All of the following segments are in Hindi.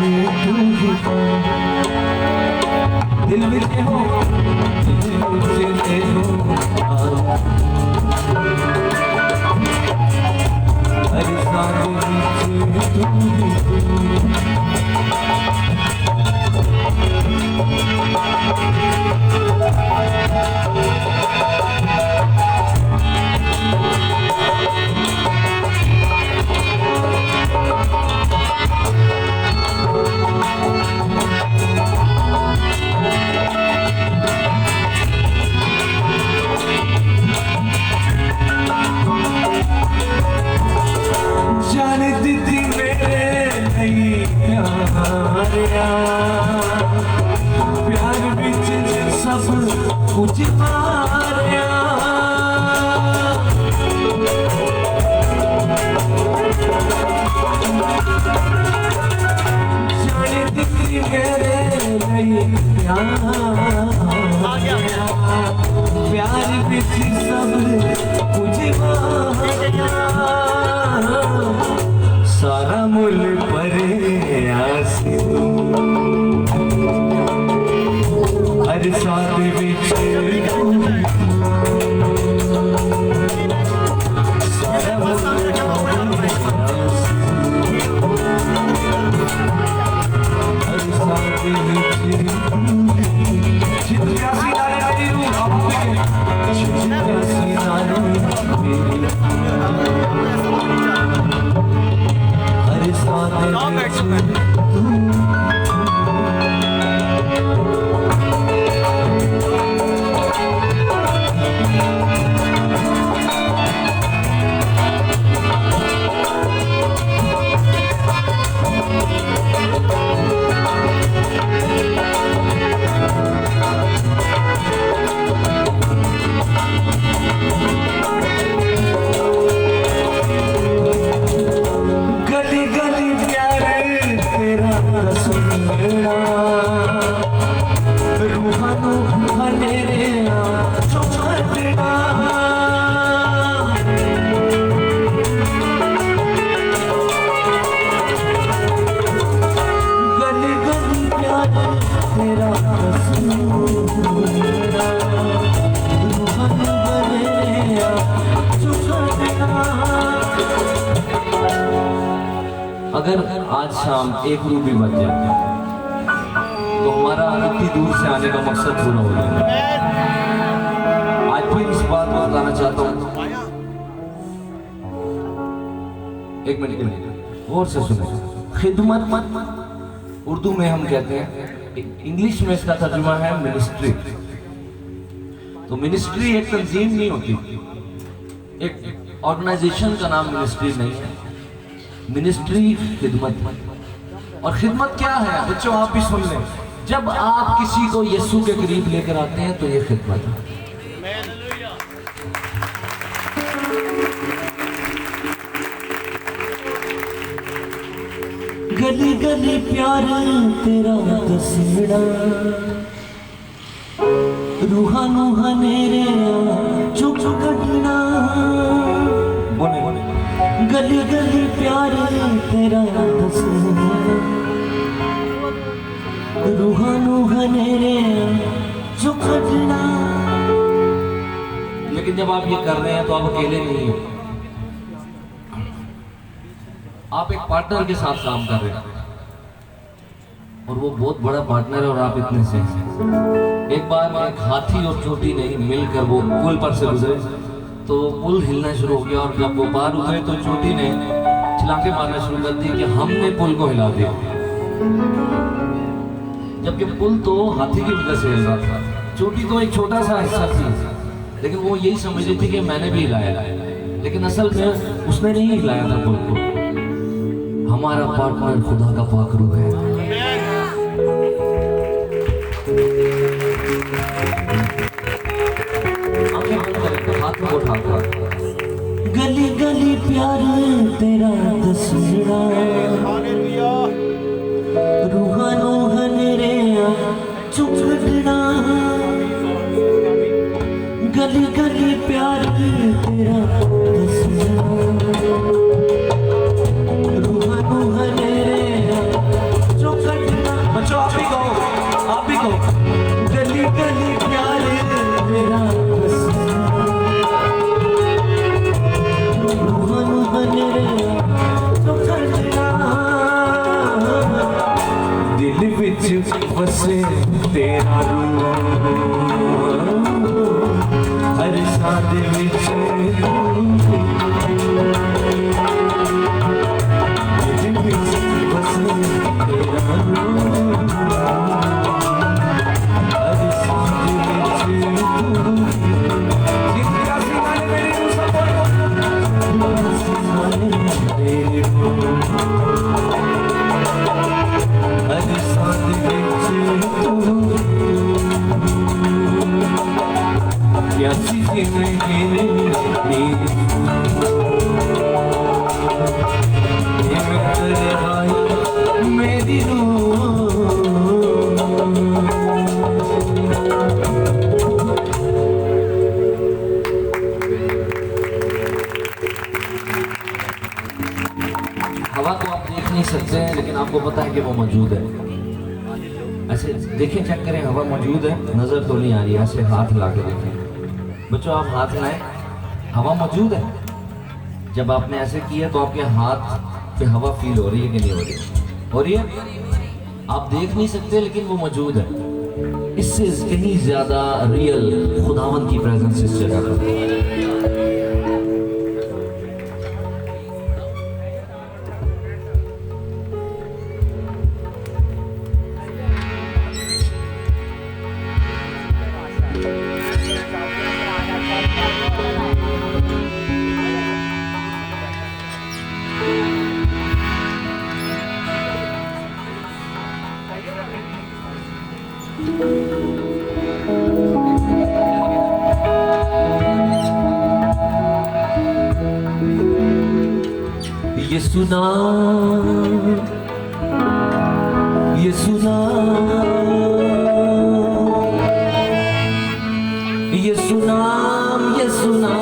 तू ही दिल में हो दिल हो हर सांस में तू ही प्यार बिच सब कुछ मारिया जाने दिखी मेरे नहीं प्यार बिच सब कुछ मारिया सारा मुल परे आसी हर साथ बिच सारा मुल हर साथ बिच चित्रा सिनारे मेरी रूह आपके चित्रा सिनारे मेरी हर साथ बिच अगर आज शाम एक रूबी बच जाए तो हमारा इतनी दूर से आने का मकसद पूरा हो जाएगा। आज फिर इस बात को बताना चाहता हूँ, एक मिनट और से सुने। खिदमत उर्दू में हम कहते हैं, इंग्लिश में इसका तर्जुमा है मिनिस्ट्री। तो मिनिस्ट्री एक तंजीम नहीं होती, एक ऑर्गेनाइजेशन का नाम मिनिस्ट्री नहीं है। मिनिस्ट्री खिदमत। और खिदमत क्या है बच्चों, आप भी सुन लें। जब आप किसी को यीशु के करीब लेकर आते हैं तो ये खिदमत है। गली गली प्यार तेरा दसड़ा रूहा नूहा नेरे चुप कटना बोले गली गली प्यार तेरा दसड़ा रूहा नूहा नेरे चुप कटना। लेकिन जब आप ये कर रहे हैं तो आप अकेले नहीं हो, आप एक पार्टनर के साथ काम कर रहे हैं और वो बहुत बड़ा पार्टनर है और आप इतने से हैं। एक बार एक हाथी और चोटी ने मिलकर वो पुल पर से गुजरे तो पुल हिलना शुरू हो गया और जब वो पार उतरे तो चोटी ने चिल्लाके मारना शुरू कर दी कि हमने पुल को हिला दिया, जबकि पुल तो हाथी की वजह से हिल रहा था। चोटी तो एक छोटा सा हिस्सा थी, लेकिन वो यही समझ रही थी कि मैंने भी हिलाया, लेकिन असल में उसने नहीं हिलाया था पुल को। हमारा पार्टनर खुदा का पाकरू है। गली गली प्यार तेरा दसड़ा रूहा नूहा नेरे चुपड़ना। गली गली प्यार तेरा दसड़ा रूहा नूहा नेरे चुप बिच बसे तेरा रूप हर साद विच दिल बिच बसे तेरा रूप हर साद विच मेरी हवा को आप देख नहीं सकते हैं, लेकिन आपको पता है कि वो मौजूद है। ऐसे देखें, चेक करें, हवा मौजूद है, नजर तो नहीं आ रही। ऐसे हाथ ला के देखें बच्चों, आप हाथ लाएं, हवा मौजूद है। जब आपने ऐसे किया तो आपके हाथ पे हवा फील हो रही है कि नहीं हो रही? हो रही है। आप देख नहीं सकते लेकिन वो मौजूद है। इससे कहीं ज्यादा रियल खुदावन की प्रेजेंस इस जगह पर। ये सुना, ये सुना, ये सुना, ये सुना,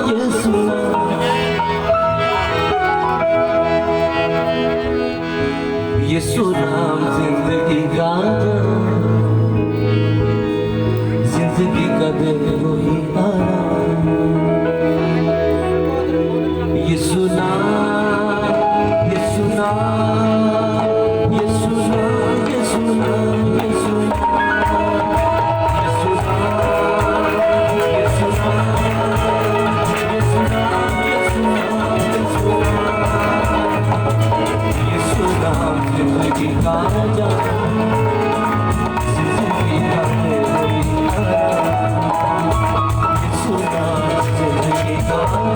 ये सुना, ये सुना जिंदगी का, जिंदगी का दिल वही आया। ये सुना, ये सुना, ये सुना, ये सुना, ये सुना, ये सुना, ये सुना, ये सुना, ये सुना, ये सुना जिंदगी का जा, जिंदगी का दिल वही आया। ये सुना जिंदगी का जा,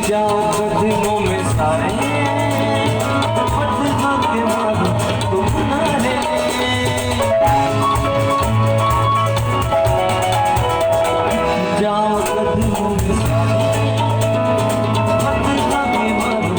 जाओ कदमों में सारे पटना के मारो तुम्हारे जाओ कदमों में सारे पटना के मारो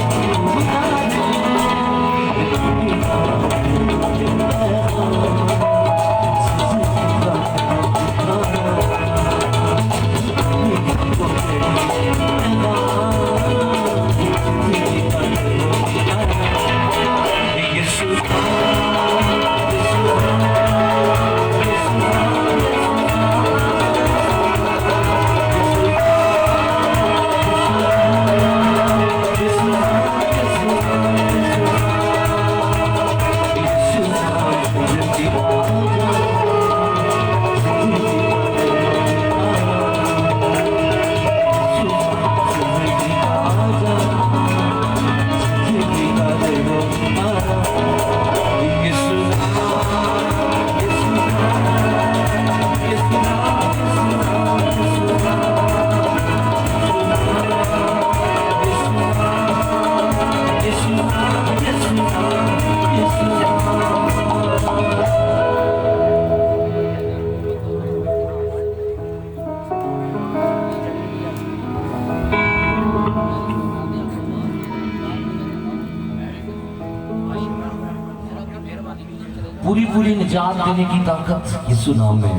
पूरी पूरी निजात देने की ताकत यीशु नाम में है।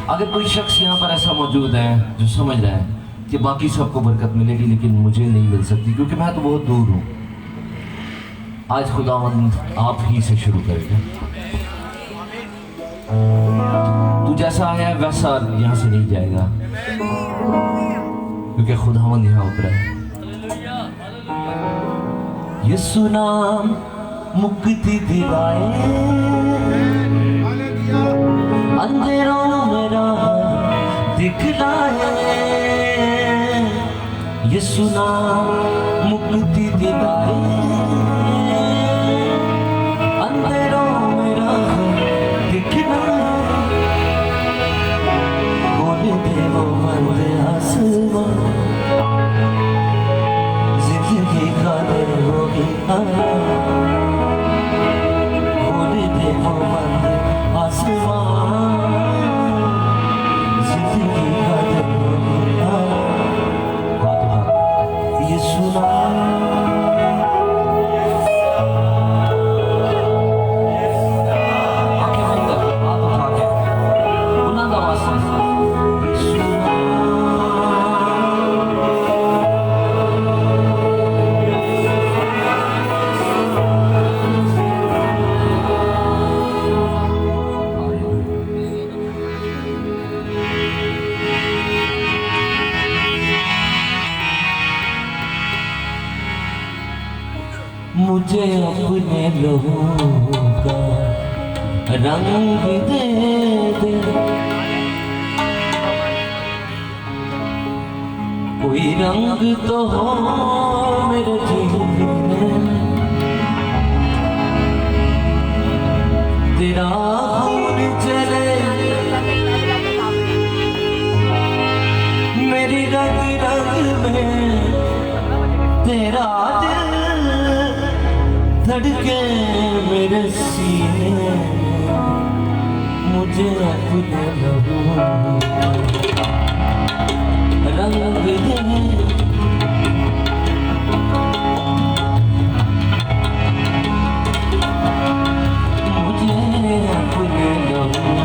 अगर कोई शख्स यहाँ पर ऐसा मौजूद है जो समझ रहा है कि बाकी सबको बरकत मिलेगी लेकिन मुझे नहीं मिल सकती क्योंकि मैं तो बहुत दूर हूँ, आज खुदावंद आप ही से शुरू करेगा। तू जैसा आया वैसा यहाँ से नहीं जाएगा क्योंकि खुदावंद यहाँ उतरा है। यीशु नाम मुक्ति दिलाए, अंधेरों में राह दिखलाए। यीशु नाम मुक्ति दिलाए, अंधेरों में राह दिखलाए। खोल दे वो बंद आसमां, जिंदगी का होगी मुझे अपने लोगों का रंग दे दे, कोई रंग तो हो मेरे जीवन में। तेरा खून चले मेरी रग रग में, तेरा धड़के मेरे सीने। मुझे अपने लोगों रंग दे, मुझे अपने लोगों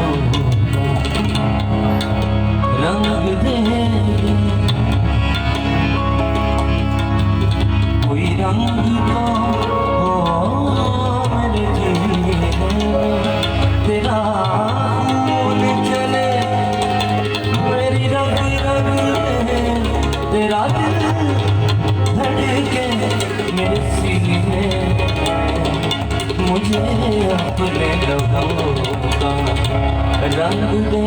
रंग दे। कोई रंग तेरा खून चले मेरी रग रग में, तेरा दिल धड़के मेरे सीने में। मुझे अपने लोगों का रंग दे।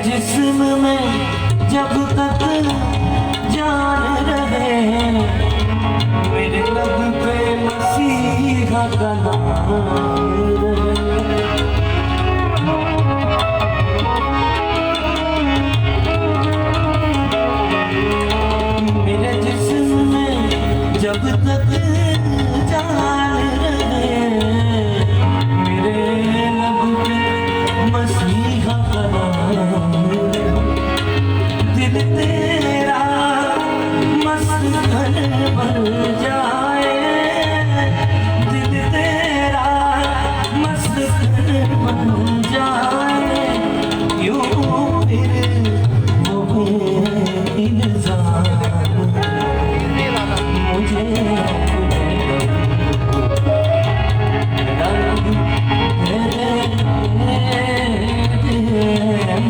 जिस्म में जब फिर वो बेइल्ज़ाम मुझे रंग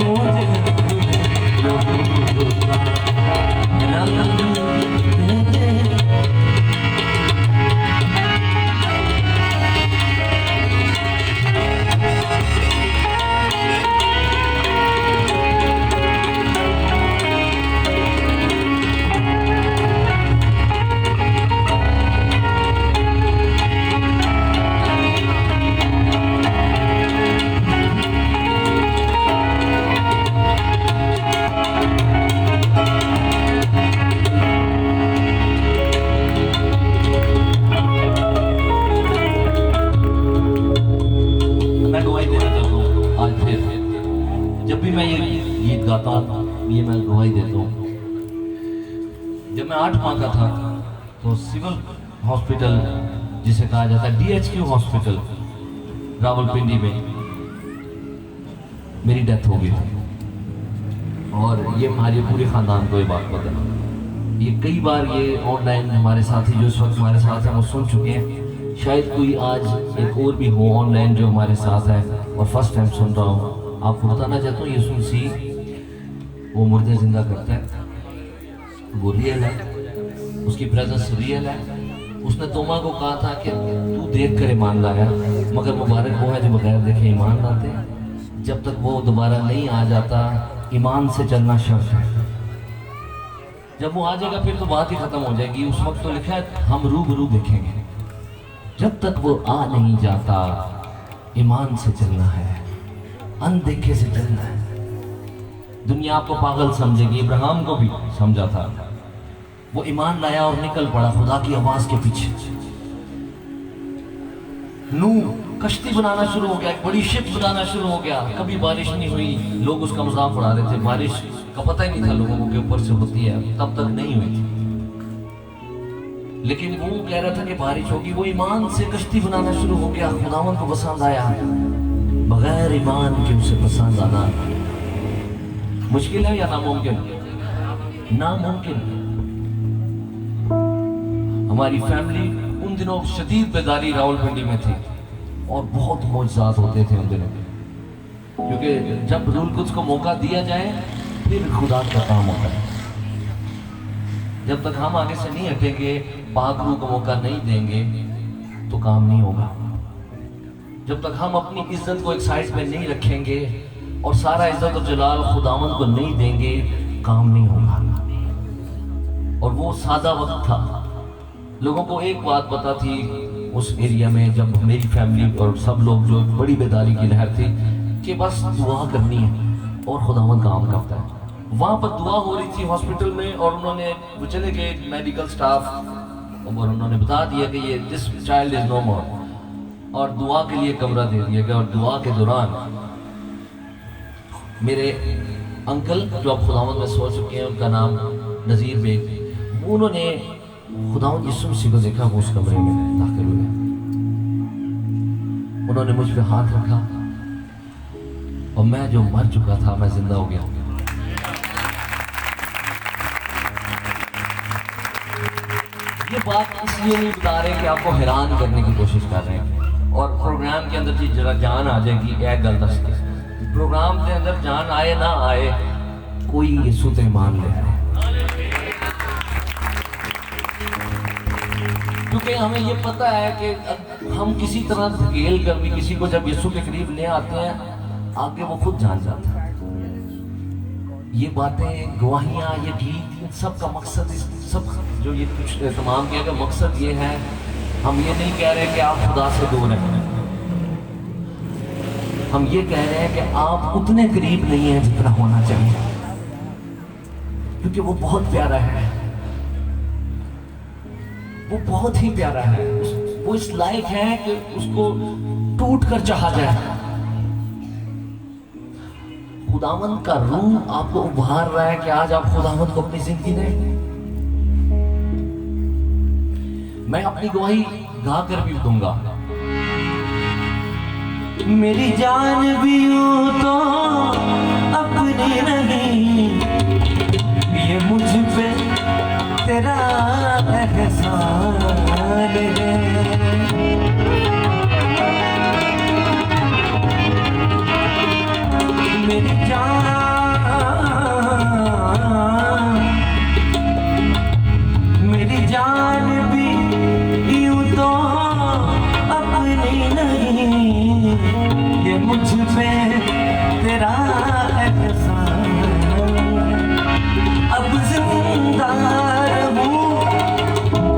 गाता ये मैं गवाही देता हूँ। जब मैं 8 माह का था तो सिविल हॉस्पिटल जिसे कहा जाता है DHQ हॉस्पिटल रावलपिंडी में मेरी डेथ हो गई थी। और ये हमारे पूरे ख़ानदान को ये बात पता है। ये कई बार ये ऑनलाइन हमारे साथी जो इस वक्त हमारे साथ हैं वो सुन चुके हैं। शायद कोई आज एक और भी हो ऑनलाइन जो हमारे साथ है और फर्स्ट टाइम सुन रहा हूँ। आपको बताना चाहता हूँ यीशु मसीह वो मुर्दे जिंदा करता है, वो रियल है, उसकी प्रेजेंस रियल है। उसने तोमा को कहा था कि तू देख कर ईमान लाया, मगर मुबारक वो है जो बगैर देखे ईमान लाते हैं। जब तक वो दोबारा नहीं आ जाता ईमान से चलना शर्त है। जब वो आ जाएगा फिर तो बात ही खत्म हो जाएगी। उस वक्त तो लिखा है हम रूबरू देखेंगे। जब तक वो आ नहीं जाता ईमान से चलना है, अनदेखे से चलना है। दुनिया आपको पागल समझेगी, इब्राहिम को भी समझा था। वो ईमान लाया और निकल पड़ा खुदा की आवाज के पीछे। नूह कश्ती बनाना शुरू हो गया, एक बड़ी शिप बनाना शुरू हो गया। कभी बारिश नहीं हुई, लोग उसका मजाक उड़ा रहे थे। बारिश का पता ही नहीं था लोगों को के ऊपर से होती है, तब तक नहीं हुई थी। लेकिन वो कह रहा था कि बारिश होगी। वो ईमान से कश्ती बनाना शुरू हो गया, खुदावन को पसंद आया। बगैर ईमान के उसे पसंद आना मुश्किल है या नामुमकिन? नामुमकिन। हमारी फैमिली उन दिनों शदीद बेदारी रावलपिंडी में थी और बहुत मौजूद होते थे उन दिनों, क्योंकि जब रूल कुछ को मौका दिया जाए फिर खुदा का काम होता है। जब तक हम आगे से नहीं हटेंगे, पाक रूह को मौका नहीं देंगे तो काम नहीं होगा। जब तक हम अपनी इज्जत को एक साइड पे नहीं रखेंगे और सारा इज्जत और जलाल खुदावंद को नहीं देंगे, काम नहीं होगा। और वो सादा वक्त था। लोगों को एक बात पता थी उस एरिया में, जब मेरी फैमिली और सब लोग जो बड़ी बेदारी की लहर थी कि बस दुआ करनी है और खुदावंद काम करता है। वहाँ पर दुआ हो रही थी हॉस्पिटल में और उन्होंने वो चले गए मेडिकल स्टाफ और उन्होंने बता दिया कि ये दिस चाइल्ड इज नो मोर, और दुआ के लिए कमरा दे दिया गया। और दुआ के दौरान मेरे अंकल जो अब खुदावंद में सो चुके हैं, उनका नाम नज़ीर बेग, उन्होंने खुदावंद यीशु मसीह को देखा। वो उस कमरे में दाखिल हुए, उन्होंने मुझ पे हाथ रखा और मैं जो मर चुका था मैं जिंदा हो गया। ये बात इसलिए नहीं बता रहे कि आपको हैरान करने की कोशिश कर रहे हैं और प्रोग्राम के अंदर जी जरा जान आ जाएगी। एक गल दस प्रोग्राम के अंदर जान आए ना आए, कोई यीशु ते मान ले, क्योंकि हमें ये पता है कि हम किसी तरह धकेल कर भी किसी को जब यीशु के करीब ले आते हैं, आगे वो खुद जान जाता है। ये बातें, गवाहियाँ, ये गीत, इन सब का मकसद, सब जो ये कुछ तमाम किया का मकसद ये है, हम ये नहीं कह रहे कि आप खुदा से दूर हैं। हम ये कह रहे हैं कि आप उतने करीब नहीं हैं जितना होना चाहिए, क्योंकि वो बहुत प्यारा है। वो बहुत ही प्यारा है। वो इस लायक है कि उसको टूट कर चाहा जाए। खुदावंद का रूह आपको उभार रहा है कि आज आप खुदावंद को अपनी जिंदगी दें। मैं अपनी गवाही गाकर भी दूंगा। मेरी जान भी हो तो अपनी मेरी जान भी यूं तो अपनी नहीं, ये मुझ पे तेरा एहसान। अब जिंदा रहूं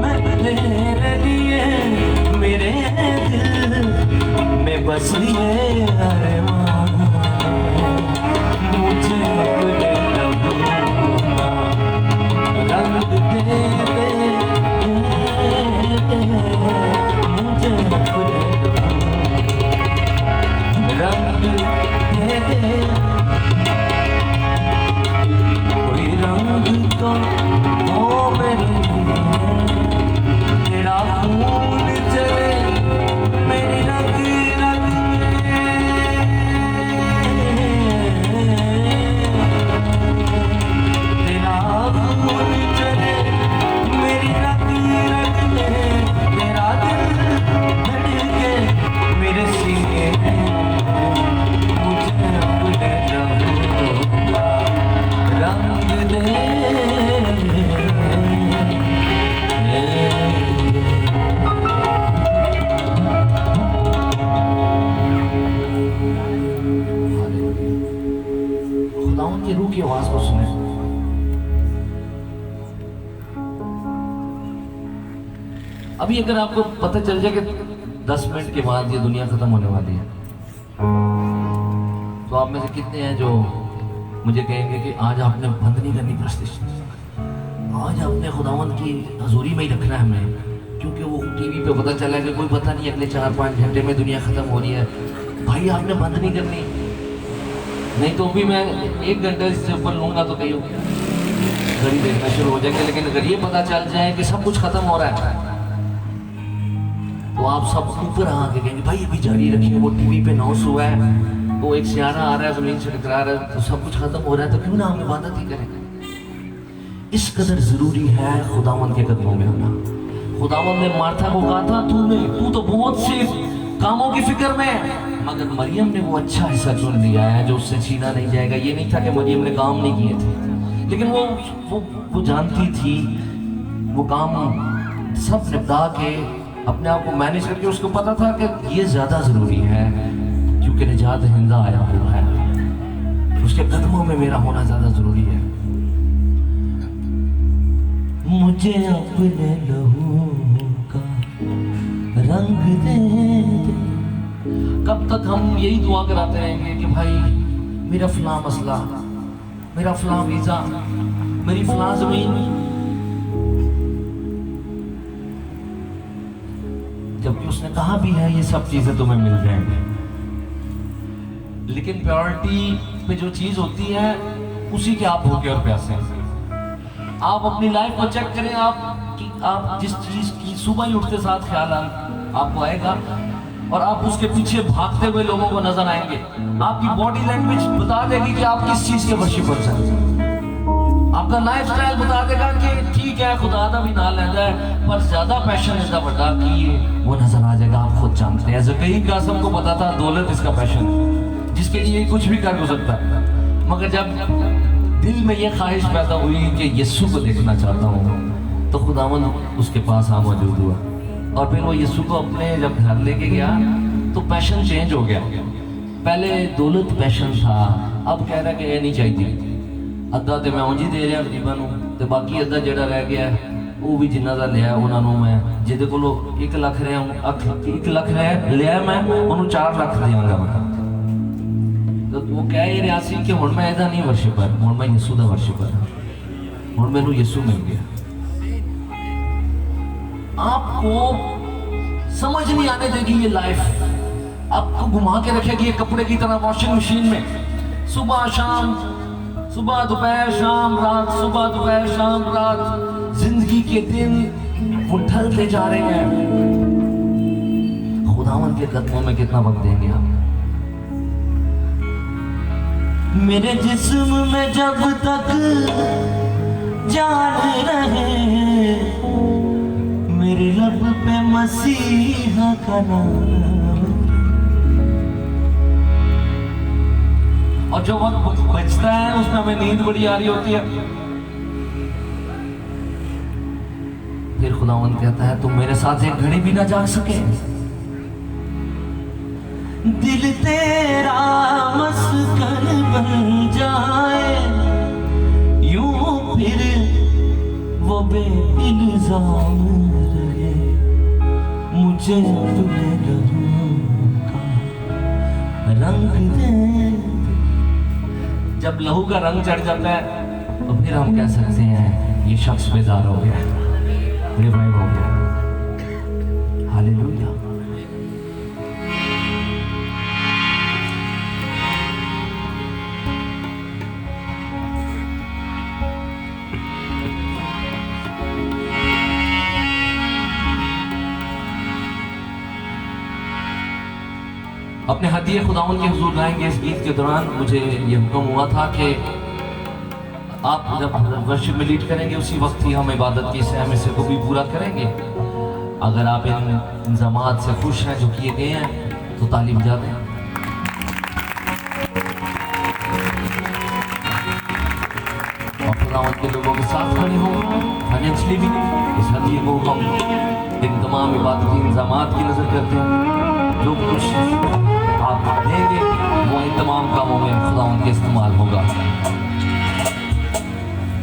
मैं तेरे लिए, मेरे दिल में बस ये अरमान। मुझे अपने लबों का रंग दे दे, मुझे अपने रंग दे दे, कोई रंग तो हो मेरे लिए, तेरा खून चले मेरी रग रग में, तेरा खून चले मेरी रग रग में, तेरा दिल धड़के मेरे सीने में, मुझे अपने लबों का रंग दे। खुदावंद की रूह की आवाज को सुने। अभी अगर आपको पता चल जाए कि 10 मिनट के बाद ये दुनिया खत्म होने वाली है, तो आप में से कितने हैं जो मुझे कहेंगे कि आज आपने बंद नहीं करनी प्रस्तिश, आज आपने खुदावंद की हजूरी में ही रखना है हमें, क्योंकि वो टीवी पे पता चला है कि कोई पता नहीं अगले 4-5 घंटे में दुनिया खत्म हो रही है। भाई आपने बंद नहीं करनी, नहीं तो भी मैं 1 घंटे से ऊपर लूंगा तो कहीं घड़ी देखना शुरू हो जाएगा। लेकिन अगर ये पता चल जाए कि सब कुछ खत्म हो रहा है, तो आप सब ऊपर आके कहेंगे भाई अभी जारी रखिए, वो टीवी पे अनाउंस हुआ है, वो एक सियारा आ रहा है जमीन से टकरा रहा है, तो सब कुछ खत्म हो रहा है, तो क्यों ना हम इबादत ही करें। इस कदर जरूरी है खुदावंद के कदमों में होना। खुदावंद ने मार्था को कहा था तू तो बहुत से कामों की फिक्र में है, मगर मरियम ने वो अच्छा हिस्सा चुन लिया है जो उससे छीना नहीं जाएगा। ये नहीं था कि मरियम ने काम नहीं किए थे, लेकिन वो जानती थी, वो काम सब निपटा के अपने आप को मैनेज करके, उसको पता था कि ये ज्यादा जरूरी है क्योंकि निजात हिंदा आया हुआ है, उसके कदमों में मेरा होना ज्यादा जरूरी है। मुझे अपने लहू का रंग दे दे। कब तक हम यही दुआ कराते रहेंगे कि भाई मेरा फलां मसला, मेरा फलां वीजा, मेरी फलां जमीन, जबकि उसने कहा भी है ये सब चीजें तुम्हें मिल जाएंगी। लेकिन प्रायोरिटी पे जो चीज होती है उसी के आप भूखे और प्यासे हैं। आप अपनी लाइफ को चेक करें, आप जिस चीज की सुबह ही उठते साथ ख्याल आपको आएगा और आप उसके पीछे भागते हुए लोगों को नजर आएंगे। आपकी बॉडी लैंग्वेज बता देगी कि आप किस चीज के वर्शिप कर सकते हैं। आपका लाइफस्टाइल बता देगा कि ठीक है खुदा दा भी ना लेंदा है, पर ज्यादा पैशन इसका बड़ा की वो नजर आ जाएगा। आप खुद जानते हैं ज़कई कासिम को पता था दौलत इसका पैशन है, जिसके लिए कुछ भी कर सकता है। मगर जब दिल में ये ख्वाहिश पैदा हुई कि यीशु को देखना चाहता हूँ, तो खुदावंद उसके पास आ मौजूद हुआ और फिर वो यीशु को अपने जब घर लेके गया तो पैशन चेंज हो गया। पहले दौलत पैशन था, अब कह रहा कि ये नहीं चाहिए। अद्धा तो मैं उंज ही दे रहा गरीबां नूं, ते बाकी अद्धा जिहड़ा रह गया वो भी जिन्ना दा लिया उन्होंने मैं, जिहदे कोलों 1 लाख लिया मैं उन्होंने 4 लाख देवांगा मैं। तो वो कह ही रहा सी कि हुण मैं इहदा नहीं वर्शिपर, हुण मैं यीशु दा वर्शिपर हां, हुण मैनूं यीशु मिल गया। आपको समझ नहीं आने देगी ये लाइफ, आपको घुमा के रखेगी ये कपड़े की तरह वॉशिंग मशीन में। सुबह शाम, सुबह दोपहर शाम रात, सुबह दोपहर शाम रात, जिंदगी के दिन वो ढलते जा रहे हैं। खुदावंद के कदमों में कितना वक्त देंगे आप? मेरे जिस्म में जब तक जान रहे, मेरे लब पे मसीहा का नाम, और जो वक्त बचता है उसमें हमें नींद बड़ी आ रही होती है। फिर खुदावंद कहता है तुम मेरे साथ एक घड़ी भी ना जा सके। दिल तेरा मस्कन बन जाए यूं फिर वो बेइल्जाम रहे, मुझे तुम्हें रंग दे। जब लहू का रंग चढ़ जाता है तो फिर हम कह सकते हैं ये शख्स बेदार हो गया, रिवाइव हो गया। हालेलुया। अपने हदीये खुदावंद के हुजूर गाएंगे। इस गीत के दौरान मुझे ये हुक्म हुआ था कि आप जब वर्शिप में लीड करेंगे उसी वक्त ही हम इबादत की इस अहम हिस्से को भी पूरा करेंगे। अगर आप इन इंतजामात से खुश हैं जो किए गए हैं तो ताली बजा दें। और खुदावंद के लोगों के साथ खड़े हो फाइनेंशियली भी इस हदीये को हम इन तमाम इबादती इंतजामात की नजर करते हैं। जो कुछ आप देंगे वो इन तमाम कामों में खुदावंद के इस्तेमाल होगा।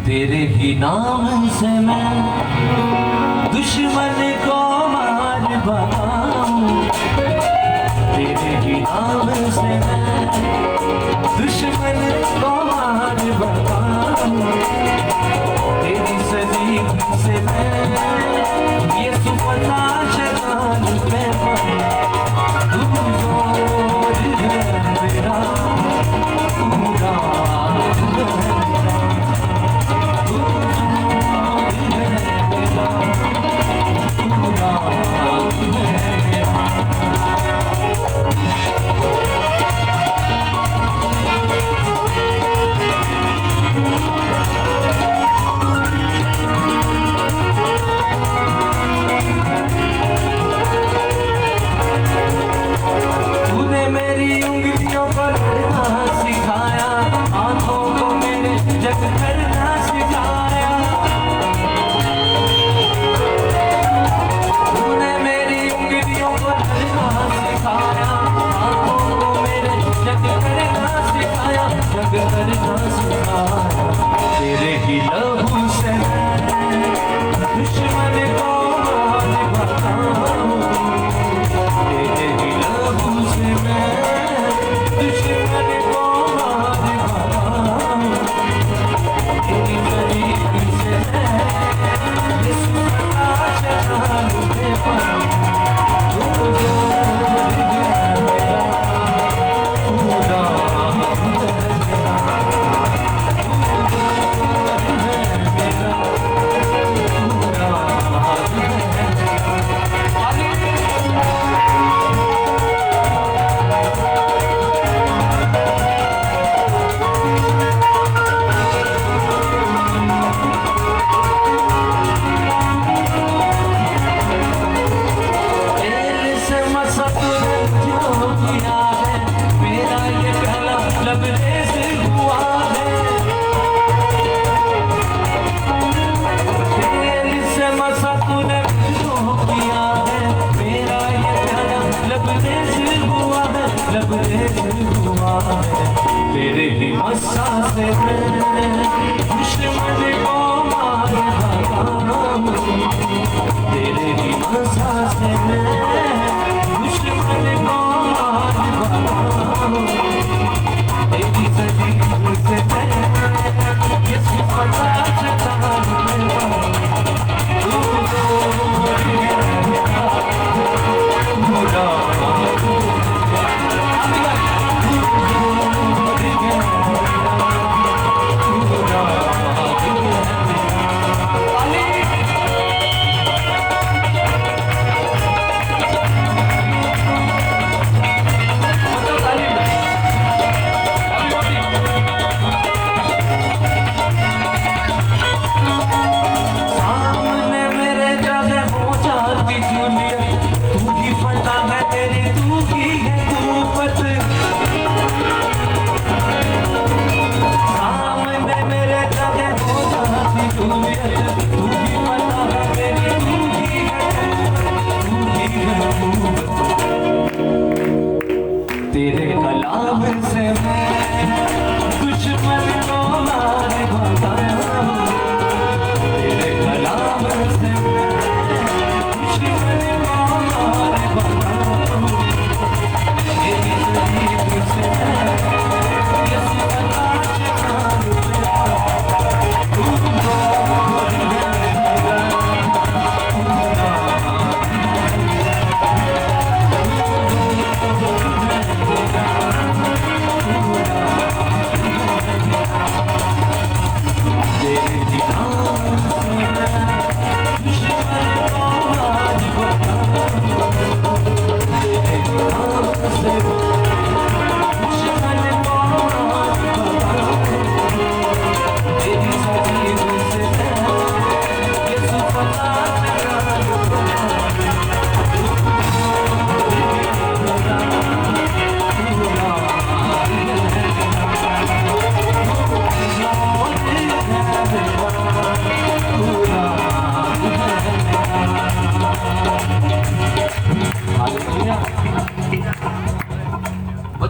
तेरे ही नाम से मैं दुश्मन को मार भगाऊं, तेरे ही नाम से मैं दुश्मन को मार भगाऊं, तेरी सलीब से मैं ये सुपना शैतान पे तेरे ही लहू से दुश्मन को मार भगाऊं, तेरे ही लहू से मैं दुश्मन को मार भगाऊं, तेरी सलीब से यीशु का शैतान पे तेरे ही मस्सा से मैं दुश्मन को मार भगाऊं, तेरे ही मस्सा से मैं दुश्मन को मार भगाऊं, तेरी सलीब से मैं यीशु का शैतान पे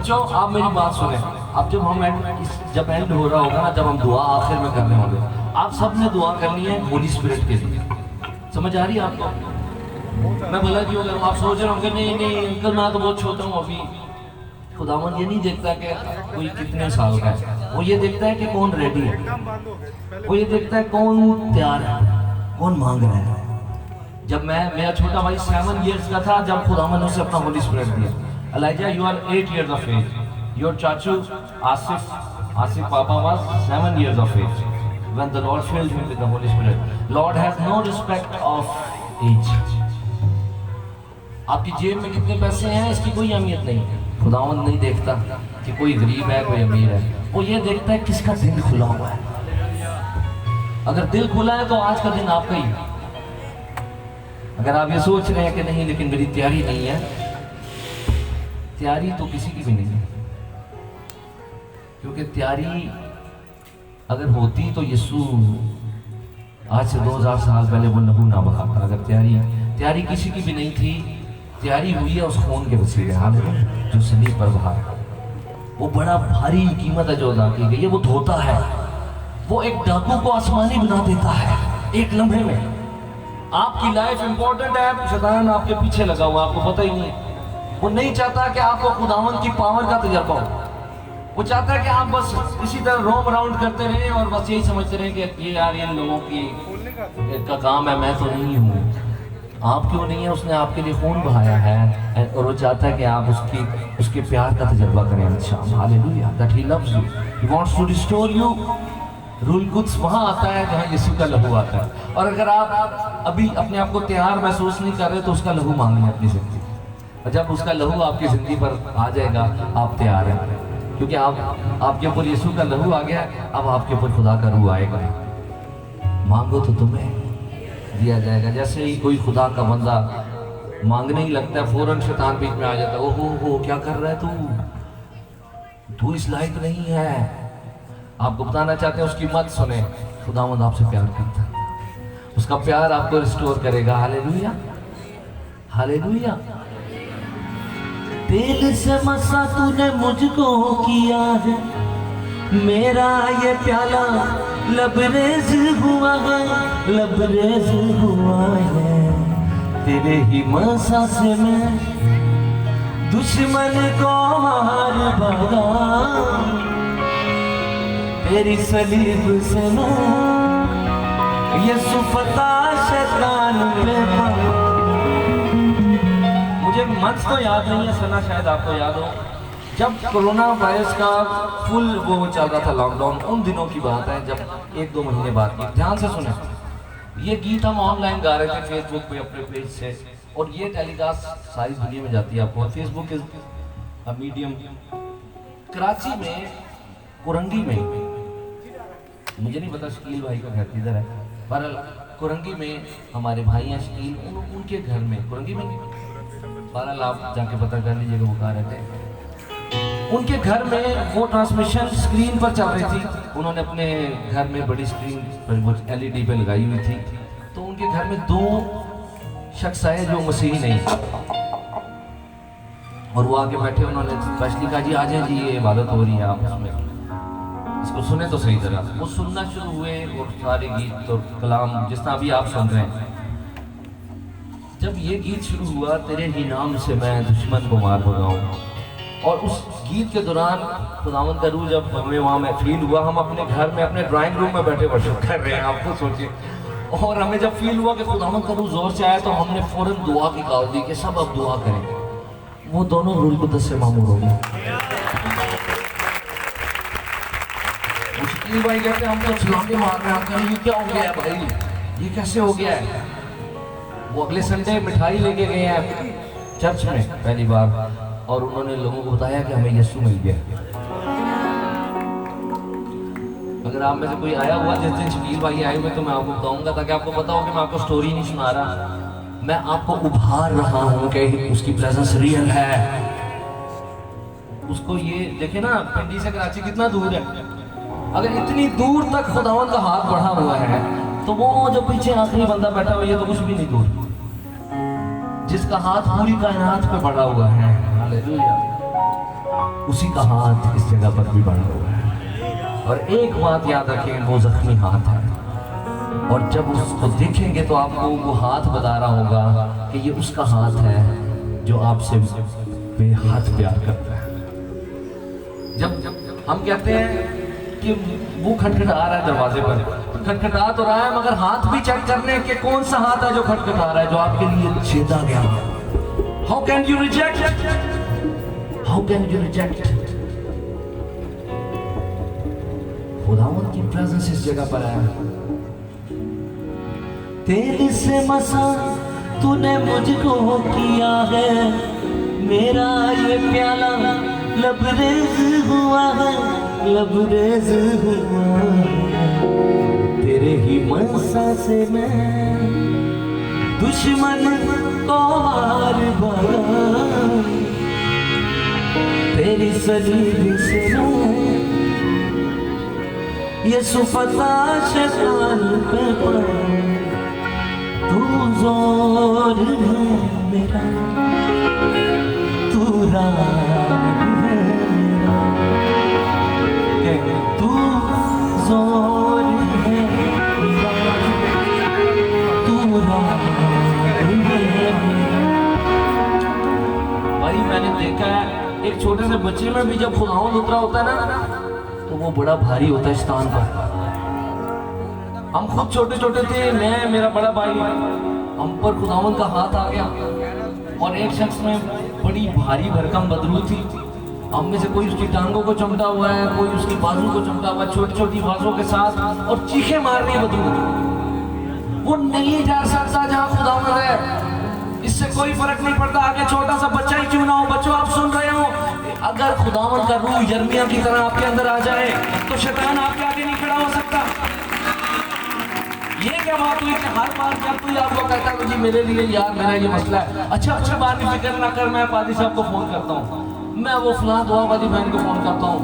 बच्चों आप मेरी बात सुने, अब जब एंड हो रहा होगा ना, जब हम दुआ आखिर में करने होंगे, आप सब ने दुआ करनी है होली स्पिरिट के लिए। समझ आ रही है आपको? मैं भला क्यों करूँ? आप सोच रहे होंगे नहीं नहीं अंकल मैं तो बहुत छोटा हूँ अभी। खुदावन ये नहीं देखता कि कोई कितने साल का है, वो ये देखता है कि कौन रेडी है, वो ये देखता है कौन तैयार है, कौन मांग रहा है। जब मेरा छोटा भाई 7 years का था, जब खुदावन ने उसे अपना होली स्पिरिट दिया। Elijah, you are 8 years of age. Your chachu Asif Papa was 7 years of age when the Lord filled him with the Holy Spirit. Lord has no respect of age. आपकी जेब में कितने पैसे हैं इसकी कोई अहमियत नहीं है। खुदावंद नहीं देखता कि कोई गरीब है कोई अमीर है, वो ये देखता है किसका दिल खुला हुआ है। अगर दिल खुला है तो आज का दिन आपका ही है। अगर आप ये सोच रहे हैं कि नहीं लेकिन मेरी तैयारी नहीं है, तैयारी तो किसी की भी नहीं है, क्योंकि तैयारी अगर होती तो यीशु आज से 2000 साल पहले वो लहू ना बहाता। अगर तैयारी किसी की भी नहीं थी, तैयारी हुई है उस खून के वसीले जो सलीब पर बहा। वो बड़ा भारी कीमत है जो अदा की गई है, वो धोता है, वो एक डाकू को आसमानी बना देता है एक लम्हे में। आपकी लाइफ इंपॉर्टेंट है, शैतान आपके पीछे लगा हुआ, आपको पता ही नहीं है। वो नहीं चाहता कि आपको खुदावंद की पावर का तजर्बा हो, वो चाहता है कि आप बस इसी तरह रोम अराउंड करते रहें और बस यही समझते रहें कि ये यार इन लोगों की का काम है, मैं तो नहीं हूँ। आप क्यों नहीं है? उसने आपके लिए खून बहाया है और वो चाहता है कि आप उसके प्यार का तजर्बा करें। अच्छा hallelujah, that he loves you, he wants to restore you. रूल कुछ वहाँ आता है जहाँ यीशु का लहू आता है। और अगर आप अभी अपने आप को तैयार महसूस नहीं कर रहे तो उसका लहू मांगिए अपनी जिंदगी। और जब उसका लहू आपकी जिंदगी पर आ जाएगा आप तैयार हैं, क्योंकि आपके ऊपर यीशु का लहू आ गया, अब आपके ऊपर खुदा का रूह आएगा। मांगो तो तुम्हें दिया जाएगा। जैसे ही कोई खुदा का बंदा मांगने ही लगता है, फौरन शैतान बीच में आ जाता है। ओहो क्या कर रहा है तू इस लायक नहीं है। आपको बताना चाहते हैं उसकी मत सुने, खुदावंद आपसे प्यार करता है, उसका प्यार आपको रिस्टोर करेगा। Hallelujah hallelujah. दिल से मसा तूने मुझको किया है, मेरा ये प्याला लबरेज हुआ है, लबरेज हुआ है। तेरे ही मसा से मैं दुश्मन को मार भगा, तेरी सलीब से मैं यीशु फतह शैतान पे पड़ा। मुझे मंथ तो याद नहीं है, सना शायद आपको याद हो, जब कोरोना वायरस का फुल वो चल रहा था लॉकडाउन, उन दिनों की बात है जब 1-2 महीने बाद की। ध्यान से सुने, ये गीत हम ऑनलाइन गा रहे थे फेसबुक पे अपने पेज से, और ये टेलीकास्ट सारी दुनिया में जाती है। आपको Facebook is a medium. Karachi में कुरंगी में, मुझे नहीं पता शकील भाई का घर किधर है, पर कुरंगी में हमारे भाई हैं शकील, उनके घर में, कुरंगी में बहरहाल आप जाके पता कर लीजिएगा वो कहाँ रहते हैं। उनके घर में वो ट्रांसमिशन स्क्रीन पर चल रही थी, उन्होंने अपने घर में बड़ी स्क्रीन पर वो LED पे लगाई हुई थी। तो उनके घर में 2 शख्स आए जो मसीही नहीं, और वो आके बैठे, उन्होंने स्पेशली कहा जी आ जाए जी, ये इबादत हो रही है, आप उसमें इसको सुने तो सही तरह। वो सुनना शुरू हुए और सारे गीत और कलाम जिस तरह अभी आप सुन रहे हैं। जब ये गीत शुरू हुआ, तेरे ही नाम से मैं दुश्मन को मार भगाऊं, और उस गीत के दौरान खुदावंद का रूह जब हमें वहाँ में फील हुआ, हम अपने घर में अपने ड्राइंग रूम में बैठे कर रहे हैं, आपको सोचिए। और हमें जब फील हुआ कि खुदावंद का रूह जोर से आया, तो हमने फौरन दुआ की कॉल दी कि सब अब दुआ करें। वो दोनों रूल कुदस से मामूर हो गए। मुश्किल भाई कहते हम तो छलांगे मार रहे हैं, ये क्या हो गया है भाई, ये कैसे हो गया है। वो अगले संडे मिठाई लेके गए हैं चर्च में पहली बार, और उन्होंने लोगों को बताया कि हमें यीशु मिल गया। अगर आप में से कोई आया हुआ जिस दिन शकील भाई आए हुए, तो मैं आपको बताऊंगा, ताकि आपको पता हो कि मैं आपको स्टोरी नहीं सुना रहा, मैं आपको उभार रहा हूँ कि उसकी प्रेजेंस रियल है। उसको ये देखे ना, पिंडी से कराची कितना दूर है, अगर इतनी दूर तक खुदावंद का हाथ बढ़ा हुआ है, तो वो जो पीछे आखिरी बंदा बैठा हुआ है, ये तो कुछ भी नहीं दूर, जिसका हाथ पूरी कायनात पे बढ़ा हुआ है। हालेलुया। उसी का हाथ इस जगह पर भी बना हुआ है। और एक बात याद रखें, वो जख्मी हाथ है, और जब उसको देखेंगे तो आपको वो हाथ बता रहा होगा कि ये उसका हाथ है जो आपसे बेहद प्यार करता है। जब हम कहते हैं कि वो खटखटा रहा है दरवाजे पर, खटखटा तो रहा है मगर हाथ भी चेक करने के कौन सा हाथ है जो खटखटा रहा है, जो आपके लिए छेदा गया। How can you reject, how can you reject. खुदावंद की प्रेजेंस इस जगह पर है। तेरे से मसा तूने मुझको किया है, मेरा ये प्याला लबरेज हुआ है, लबरेज हुआ है। तेरे ही मनसा से मैं दुश्मन को मार भगा, तेरी सलीब से मैं यीशु फता शैतान पे पड़ा। तू जोर है मेरा, तू राह है मेरा, तू जोर है मेरा, तू राह है मेरा। भाई मैंने देखा है एक छोटे से बच्चे में भी जब खुदावंद उतरा होता है ना तो वो बड़ा भारी होता है स्थान पर। हम खुद छोटे छोटे थे, मैं मेरा बड़ा भाई, हम पर खुदावंद का हाथ आ गया और एक शख्स में बड़ी भारी भरकम बदरू थी। हम में से कोई उसकी टांगों को चमटा हुआ है, कोई उसकी बाजू को चमटा हुआ है, छोटी छोटी बाजों के साथ, और चीखें मार रही है बदरू। वो नहीं जा सकता जहाँ खुदावंद है, इससे कोई फर्क नहीं पड़ता आगे छोटा सा बच्चा ही क्यों ना हो। बच्चों आप सुन रहे हो, अगर खुदावंद का रूह यिर्मयाह की तरह आपके अंदर आ जाए तो शैतान आपके आगे नहीं खड़ा हो सकता। ये क्या बात हुई कि हर बार जब कोई आपको कहता है जी मेरे लिए यार मेरा ये मसला है, अच्छा बात की फिक्र ना कर, मैं पादी साहब को फोन करता हूँ, मैं वो फलां दुआ वाली बहन को फोन करता हूँ,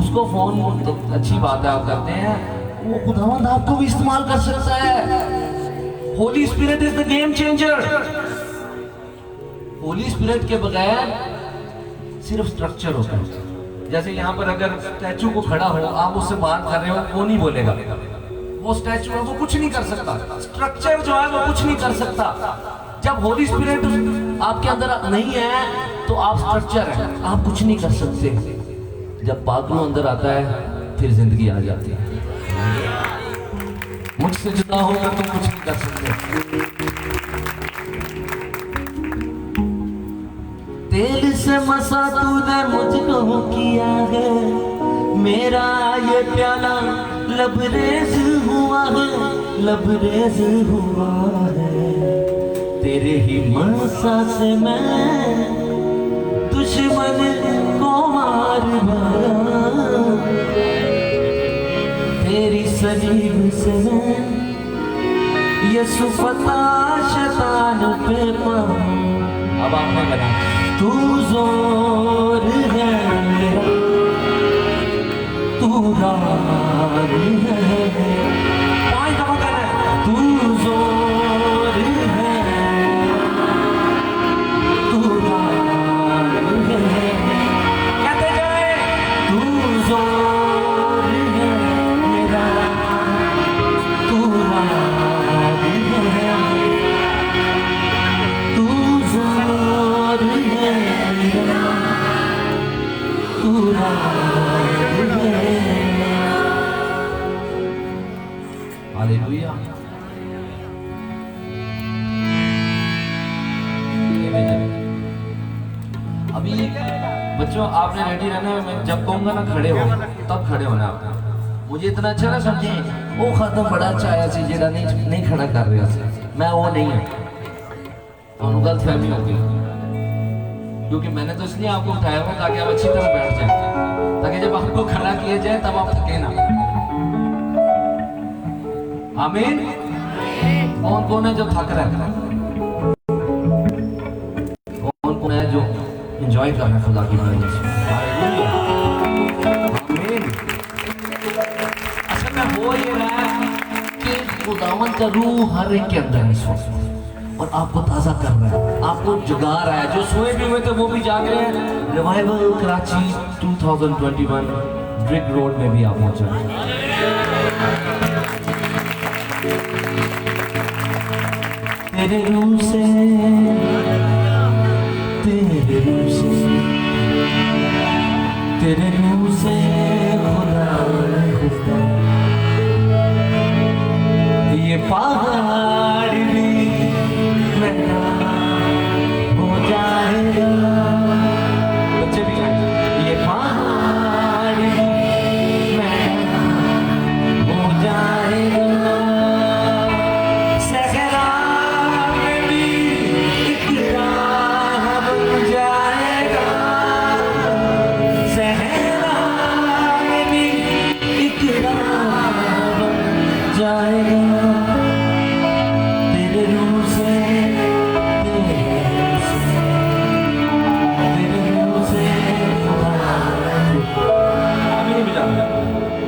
उसको फोन तो अच्छी बात है आप करते हैं, वो खुदावंद आपको भी इस्तेमाल कर सकता है। Holi spirit is the game changer. Holi spirit के बगैर सिर्फ स्ट्रक्चर होता है। जैसे यहाँ पर अगर स्टैचू को खड़ा हो, आप उससे बात कर रहे हो, वो नहीं बोलेगा, वो स्टैचू है वो कुछ नहीं कर सकता, स्ट्रक्चर जो है वो कुछ नहीं कर सकता। जब होली स्पिरिट आपके अंदर नहीं है तो आप स्ट्रक्चर है, आप कुछ नहीं कर सकते। जब पागलों अंदर आता है फिर जिंदगी आ जाती है। मुझसे जुदा होकर तुम कुछ नहीं कर सकते। तेल से मसा तूने मुझको किया है, मेरा ये प्याला लबरेज हुआ है, लबरेज हुआ है। तेरे ही मसा से मैं दुश्मन को मार भगा, तेरी सलीब से मैं यीशु फता शैतान पे मार। अब आपने बना तू जोर है मेरा, तू राह है, पाँच दफा कहना है, तू जोर है, तू राह है, कहते जाए तू जोर है मेरा, तू राह है, तू जोर है मेरा, तू राह है। हालेलुया। अभी बच्चों आपने रेडी रहना है, मैं जब कहूंगा ना खड़े हो तब खड़े होना आपको। मुझे इतना अच्छा ना समझे वो खत्म बड़ा अच्छा आया सी जेड़ा नहीं खड़ा कर रहा सी, मैं वो नहीं हूँ, तो गलत फहमी होगी। क्योंकि मैंने तो इसलिए आपको उठाया हुआ ताकि आप अच्छी तरह बैठ जाए, ताकि जब आपको खड़ा किया जाए तब आप थके ना। आमीन। कौन कौन है जो थक रहा है? कौन कौन है जो एंजॉय कर रहा है खुदा की प्रेजेंस में? आमीन। असल में हो ये रहा है कि खुदावंद का रूह हर एक के अंदर है इस वक्त, और आपको ताज़ा कर रहा है, आपको जगा रहा है। जो सोए भी हुए थे वो भी जाग रहे हैं। रिवाइवल कराची 2021 ब्रिक रोड में भी आप पहुंचे। तेरे रूह से, तेरे रूह से, तेरे रूह से खुदा खुदा, ये पहाड़ भी महंगा हो जाएगा। बच्चे भी ये पहाड़ भी महंगा हो जाएगा। सहरा में भी एक राह बन जाएगा। सहरा में भी एक राह बन जाएगा।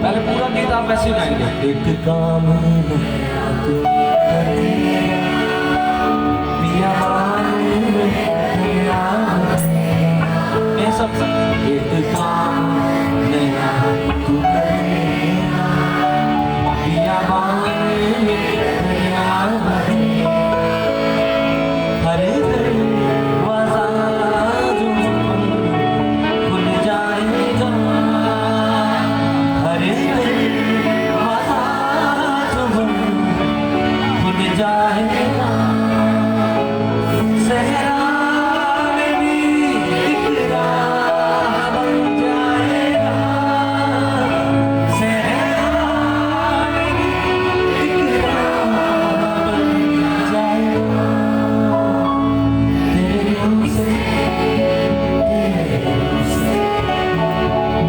पहले पूरा गीत आप ऐसे गाएंगे। एक काम ये सब एक काम नया तू करेगा, बियाबान में नया हर दरवाज़ा जो खुल जाएगा। जाएगा सहरा में भी एक राह बन जाएगा। सहरा में भी एक राह बन जाएगा। तेरे रूह से, तेरे रूह से,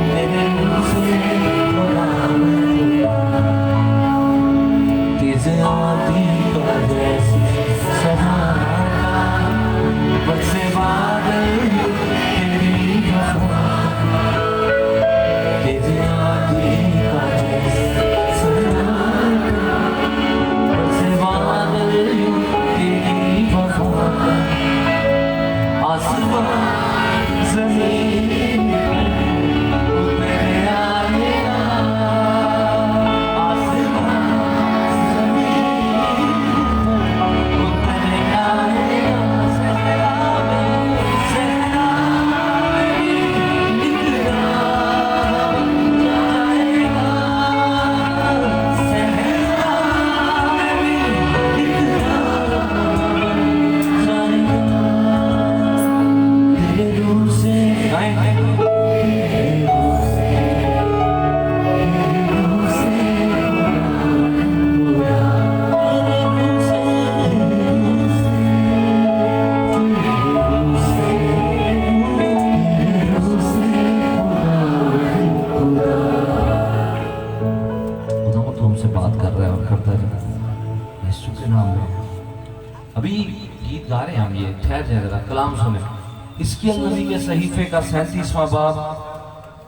तेरे रूह से खुदा तेज आती बरसे बादल तेरी वफा, तेज आती का बरसे बादल तेरी वफा। आसमान ज़मीन उतर आएगा। बात कर रहे हैं और करता रहे यीशु के नाम में। अभी गीत गा रहे हैं हम, ये ठहर जाए जरा, कलाम सुने। इसकी नबी के सहीफे का 37वां बाब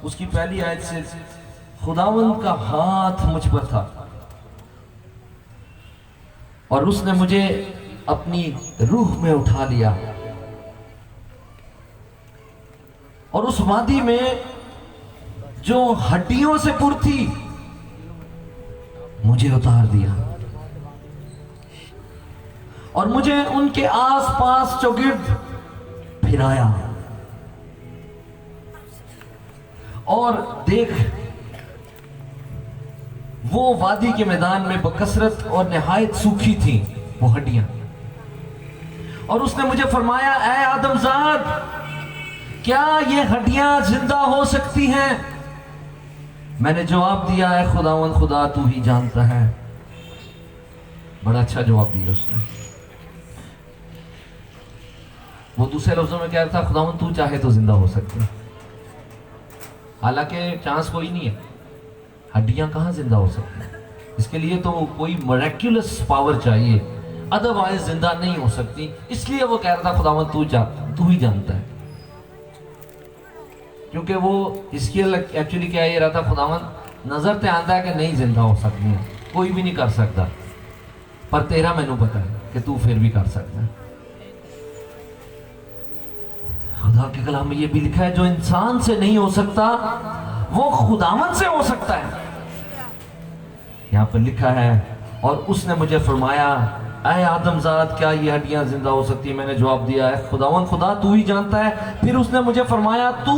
उसकी पहली आयत से, खुदावंद का हाथ मुझ पर था और उसने मुझे अपनी रूह में उठा लिया और उस वादी में जो हड्डियों से पुर थी मुझे उतार दिया और मुझे उनके आसपास चौगिर्द फिराया और देख वो वादी के मैदान में बकसरत और निहायत सूखी थी वो हड्डियां। और उसने मुझे फरमाया, ऐ आदमजाद, क्या ये हड्डियां जिंदा हो सकती हैं? मैंने जवाब दिया, है खुदावंद खुदा तू ही जानता है। बड़ा अच्छा जवाब दिया उसने। वो दूसरे लफ्जों में कह रहा था, खुदावंद तू चाहे तो जिंदा हो सकती है। हालांकि चांस कोई नहीं है, हड्डियां कहां जिंदा हो सकती हैं। इसके लिए तो कोई मिरेक्युलस पावर चाहिए, अदरवाइज जिंदा नहीं हो सकती। इसलिए वो कह रहा था, खुदावंद तू ही जानता है। क्योंकि वो इसकी एक्चुअली क्या ये रहा था, खुदावंद नजर ते आंदा है कि नहीं जिंदा हो सकती है, कोई भी नहीं कर सकता, पर तेरा मैनू पता है। कि तू फिर भी कर सकता है। खुदा के कलाम में ये भी लिखा है, जो इंसान से नहीं हो सकता वो खुदावन से हो सकता है। यहां पर लिखा है, और उसने मुझे फरमाया, ऐ आदमजाद, क्या ये हड्डियां जिंदा हो सकती है? मैंने जवाब दिया है, खुदावन खुदा तू ही जानता है। फिर उसने मुझे फरमाया, तू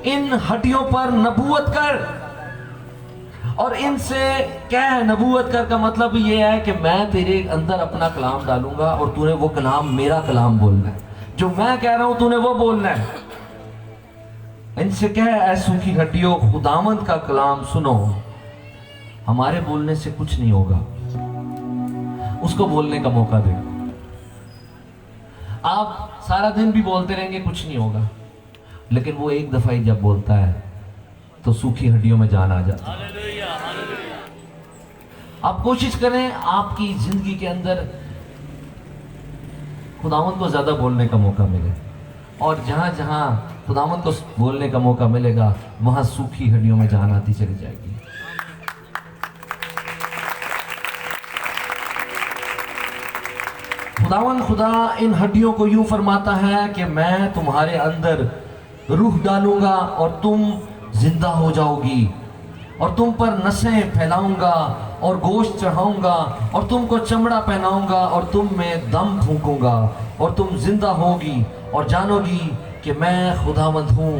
इन हड्डियों पर नबूवत कर और इनसे कह। नबूवत कर का मतलब ये है कि मैं तेरे अंदर अपना कलाम डालूंगा और तूने वो कलाम, मेरा कलाम बोलना है। जो मैं कह रहा हूं तूने वो बोलना है। इनसे कह, ऐ सूखी हड्डियों, खुदावंद का कलाम सुनो। हमारे बोलने से कुछ नहीं होगा, उसको बोलने का मौका दे। आप सारा दिन भी बोलते रहेंगे, कुछ नहीं होगा, लेकिन वो एक दफा ही जब बोलता है तो सूखी हड्डियों में जान आ जाती है। आप कोशिश करें आपकी जिंदगी के अंदर खुदावंद को ज्यादा बोलने का मौका मिले, और जहां जहां खुदावंद को बोलने का मौका मिलेगा वहां सूखी हड्डियों में जान आती चली जाएगी। खुदावंद खुदा इन हड्डियों को यूं फरमाता है कि मैं तुम्हारे अंदर रूह डालूंगा और तुम जिंदा हो जाओगी, और तुम पर नसें फैलाऊंगा और गोश्त चढ़ाऊंगा, और तुमको चमड़ा पहनाऊंगा और तुम में दम फूंकूंगा, और तुम जिंदा होगी और जानोगी कि मैं खुदावंद हूं।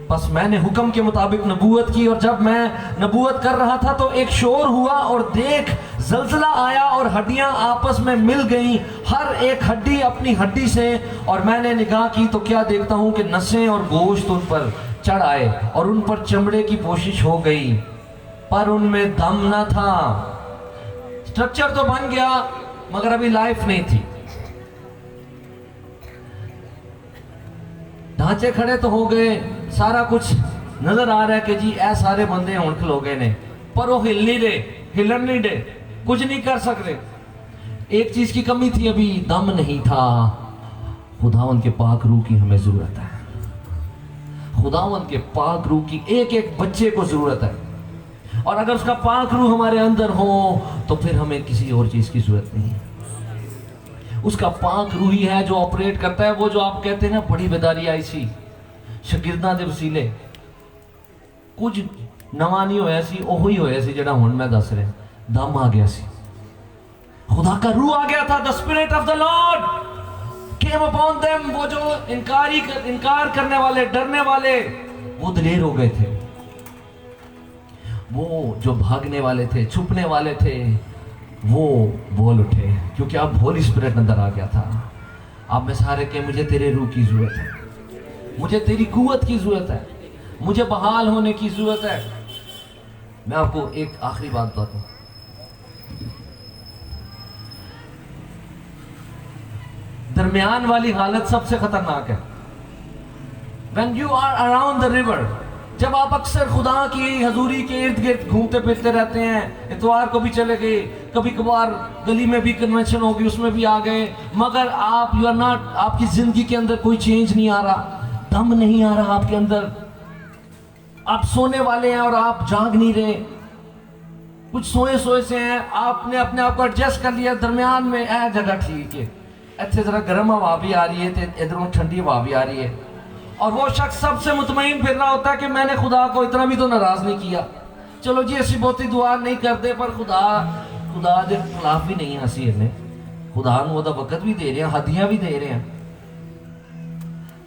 बस मैंने हुक्म के मुताबिक नबूवत की, और जब मैं नबूवत कर रहा था तो एक शोर हुआ, और देख जलजला आया और हड्डियां आपस में मिल गईं, हर एक हड्डी अपनी हड्डी से। और मैंने निगाह की तो क्या देखता हूं कि नसें और गोश्त उन पर चढ़ आए और उन पर चमड़े की पोशिश हो गई, पर उनमें दम न था। स्ट्रक्चर तो बन गया मगर अभी लाइफ नहीं थी। ढांचे खड़े तो हो गए, सारा कुछ नजर आ रहा है कि जी ऐ सारे बंदे हुण खलो गए ने, पर वो हिल नहीं रहे, हिलन नहीं रहे, कुछ नहीं कर सकते। एक चीज की कमी थी, अभी दम नहीं था। खुदावंद के पाक रूह की हमें जरूरत है। खुदावंद के पाक रूह की एक एक बच्चे को जरूरत है, और अगर उसका पाक रूह हमारे अंदर हो तो फिर हमें किसी और चीज की जरूरत नहीं है। उसका पाक रूह ही है जो ऑपरेट करता है। वो जो आप कहते हैं ना, बड़ी बेदारी आई सी शागिर्दां दे वसीले, कुछ नवा नहीं होया सी, ओहो ही होया सी जेड़ा हुण मैं दस रहा। दम आ गया सी, खुदा का रूह आ गया था। The spirit of the Lord came upon them. वो जो इनकार करने वाले, डरने वाले, वो दिलेर हो गए थे। वो जो भागने वाले थे, छुपने वाले थे, वो बोल उठे, क्योंकि अब होली स्पिरिट अंदर आ गया था। अब मैं सारे के, मुझे तेरे रूह की जरूरत है, मुझे तेरी कुव्वत की जरूरत है, मुझे बहाल होने की जरूरत है। मैं आपको एक आखिरी बात बताता हूं। दरमियान वाली हालत सबसे खतरनाक है। When you are around the river, जब आप अक्सर खुदा की हजूरी के इर्द गिर्द घूमते फिरते रहते हैं, इतवार को भी चले गए, कभी कभार गली में भी कन्वेंशन होगी उसमें भी आ गए, मगर आप यू आर नॉट, आपकी जिंदगी के अंदर कोई चेंज नहीं आ रहा, दम नहीं आ रहा आपके अंदर। आप सोने वाले हैं और आप जाग नहीं रहे, कुछ सोए सोए से हैं, आपने अपने आप को एडजस्ट कर लिया। दरमियान में ऐ जगह ठीक है, इतने जरा गर्म हवा भी आ रही है तो इधरों ठंडी हवा भी आ रही है, और वो शख्स सबसे मुतमईन फिर रहा होता है कि मैंने खुदा को इतना भी तो नाराज नहीं किया। चलो जी ऐसी बहुती दुआ नहीं करते, पर खुदा के खिलाफ भी नहीं हसी इन्हें, खुदा को वक्त भी दे रहे हैं, हदियां भी दे रहे हैं।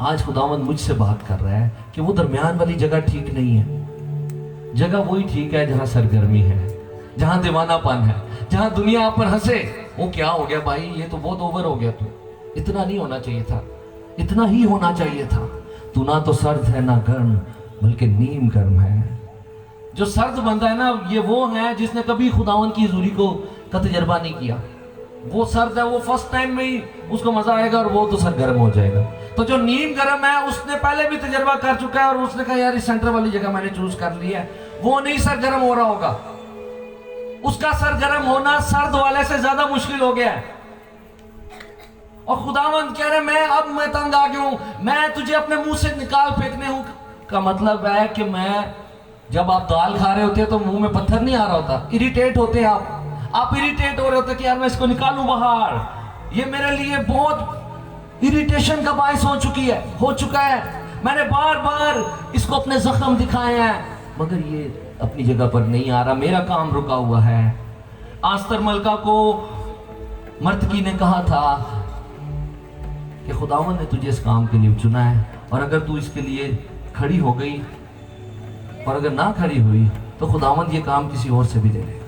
आज खुदावंद मुझसे बात कर रहा है कि वो दरमियान वाली जगह ठीक नहीं है। जगह वही ठीक है जहां सरगर्मी है, जहां दीवानापन है, जहां दुनिया पर हंसे। वो क्या हो गया भाई, ये तो बहुत ओवर हो गया, तू इतना नहीं होना चाहिए था, इतना ही होना चाहिए था। तू ना तो सर्द है ना गर्म, बल्कि नीम गर्म है। जो सर्द बंदा है ना, ये वो है जिसने कभी खुदावंद की हुजूरी का तजर्बा नहीं किया। वो सर्द है, वो फर्स्ट टाइम में ही उसको मजा आएगा, और वो तो सरगर्म हो जाएगा। तो जो नीम गर्म है, उसने पहले भी तजर्बा कर चुका है, और उसने कहा यार इस सेंटर वाली जगह मैंने चूज कर लिया है, वो नहीं सरगर्म हो रहा होगा। उसका सरगर्म होना सर्द वाले से ज्यादा मुश्किल हो गया है। और खुदावंद कह रहे मैं तंग आ गया हूं, मैं तुझे अपने मुंह से निकाल फेंकने हूं। का मतलब है कि मैं, जब आप दाल खा रहे होते हैं तो मुंह में पत्थर नहीं आ रहा होता, इरिटेट होते हैं आप इरिटेट हो रहे होते कि यार मैं इसको निकालूं बाहर, ये मेरे लिए बहुत इरिटेशन का बायस हो चुका है, मैंने बार बार इसको अपने जख्म दिखाए हैं, मगर ये अपनी जगह पर नहीं आ रहा, मेरा काम रुका हुआ है। आस्तर मलका को मर्तकी ने कहा था कि खुदावंद ने तुझे इस काम के लिए चुना है, और अगर तू इसके लिए खड़ी हो गई और अगर ना खड़ी हुई तो खुदावंद ये काम किसी और से भी ले लेगा।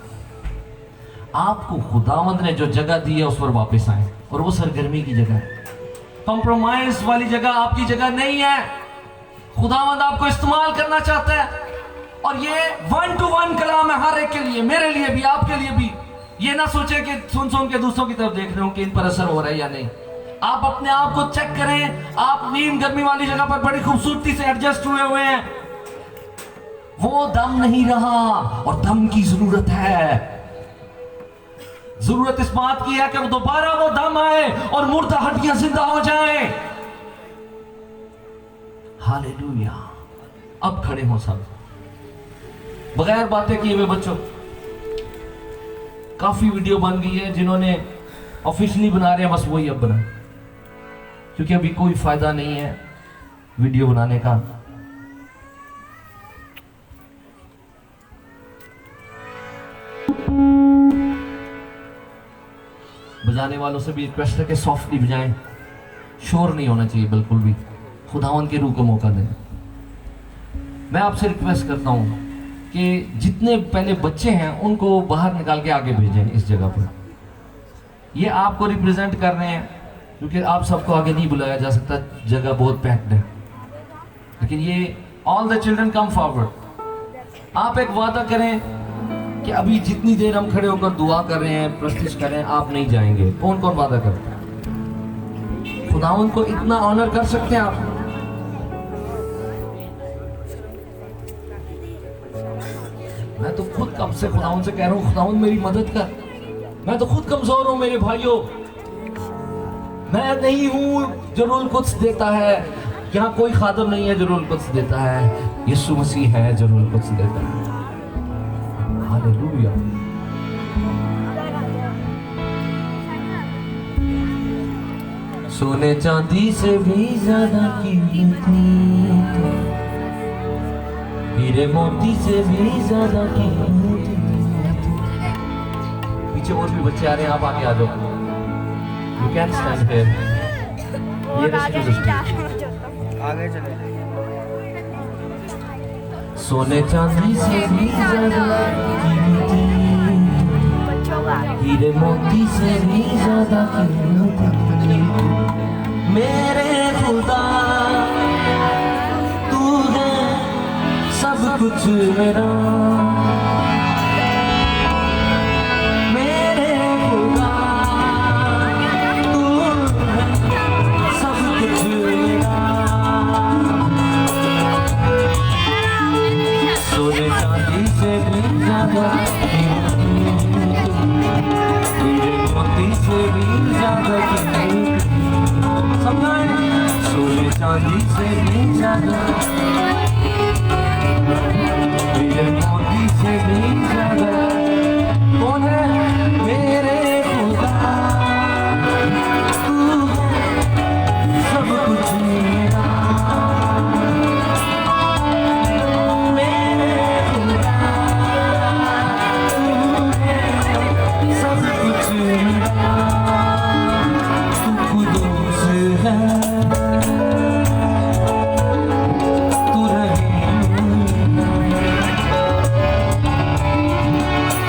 आपको खुदावंद ने जो जगह दी है उस पर वापस आए, और वो सरगर्मी की जगह है, कॉम्प्रोमाइज वाली जगह आपकी जगह नहीं है। खुदावंद आपको इस्तेमाल करना चाहता है, और ये 1 to 1 कलाम है हर एक के लिए, मेरे लिए भी, आपके लिए भी। ये ना सोचे कि सुन सुन के दूसरों की तरफ देख रहे हो कि इन पर असर हो रहा है या नहीं। आप अपने आप को चेक करें, आप नीम गर्मी वाली जगह पर बड़ी खूबसूरती से एडजस्ट हुए हैं, वो दम नहीं रहा, और दम की जरूरत है। जरूरत इस बात की है कि दोबारा वो दम आए और मुर्दा हड्डियां जिंदा हो जाएं। हालेलुया। अब खड़े हो सब, बगैर बातें किए हुए बच्चों। काफी वीडियो बन गई है, जिन्होंने ऑफिशियली बना रहे हैं बस वही अब बना, क्योंकि अभी कोई फायदा नहीं है वीडियो बनाने का। बजाने वालों से भी रिक्वेस्ट है कि सॉफ्टली बजाएं, शोर नहीं होना चाहिए बिल्कुल भी, खुदावंद के रूह को मौका दें। मैं आपसे रिक्वेस्ट करता हूं कि जितने पहले बच्चे हैं उनको बाहर निकाल के आगे भेजें इस जगह पर। ये आपको रिप्रेजेंट कर रहे हैं, क्योंकि आप सबको आगे नहीं बुलाया जा सकता, जगह बहुत पैक्ड है, लेकिन ये all the children come forward. आप एक वादा करें कि अभी जितनी देर हम खड़े होकर दुआ कर रहे हैं, प्रस्तुत कर रहे हैं, आप नहीं जाएंगे। कौन कौन वादा करते हैं? खुदावंद को इतना ऑनर कर सकते हैं आप? मैं तो खुद कब से खुदावंद से कह रहा हूं, खुदावंद मेरी मदद कर, मैं तो खुद कमजोर हूं मेरे भाइयों, मैं नहीं हूं जो रूल कुद्स देता है, यहाँ कोई खादम नहीं है जो रूल कुद्स देता है, यीशु मसीह है जो रूल कुद्स देता है। हालेलुया। सोने चांदी से भी ज्यादा कीमती, हीरे मोती से भी ज्यादा कीमती। पीछे और भी बच्चे आ रहे हैं, आप आगे आ जाओ। You can stand here. आगे चले। सोने चांदी से भी ज्यादा कीमती, हीरे मोती से भी ज्यादा कीमती, मेरे खुदा तू है सब कुछ मेरा, मेरे खुदा तू है सब कुछ मेरा। सोने चांदी से भी ज्यादा हीरे मोती से भी ज्यादा कीमती, सोने चांदी से भी ज्यादा हीरे मोती से भी ज्यादा, कौन है? मेरे खुदा तू है सब कुछ मेरा, मेरे खुदा तू है सब कुछ मेरा, तू कुदूस है, तू रहीम,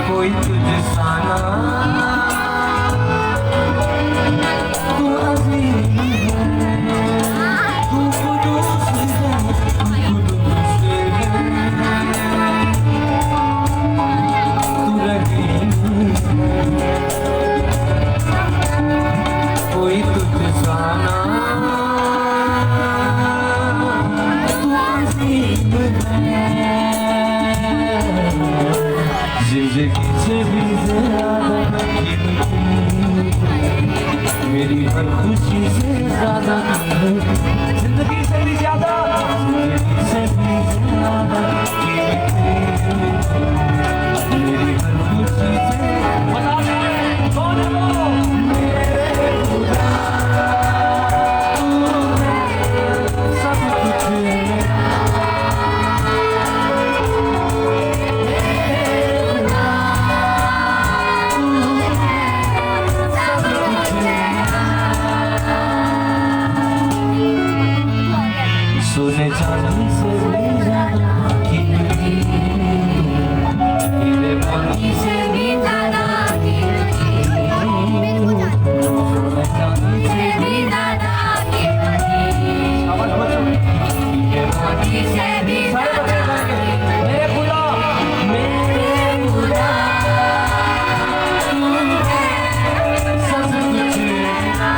कोई तुझसा ना, तू अजीम है, तू कुदूस है, तू कुदूस है, तू रहीम, कोई तुझसा ना, तू अजीम है, जिंदगी से भी ज्यादा कीमती, मेरी हर खुशी से ज्यादा कीमती, जिंदगी से भी ज्यादा, जिंदगी से भी ज्यादा कीमती, मेरी हर खुशी से मोती से भी ज्यादा आगे बढ़े, मोती से भी ज्यादा आगे बढ़े, मोती से भी ज्यादा आगे बढ़े। मेरे खुदा तू है सब कुछ मेरा,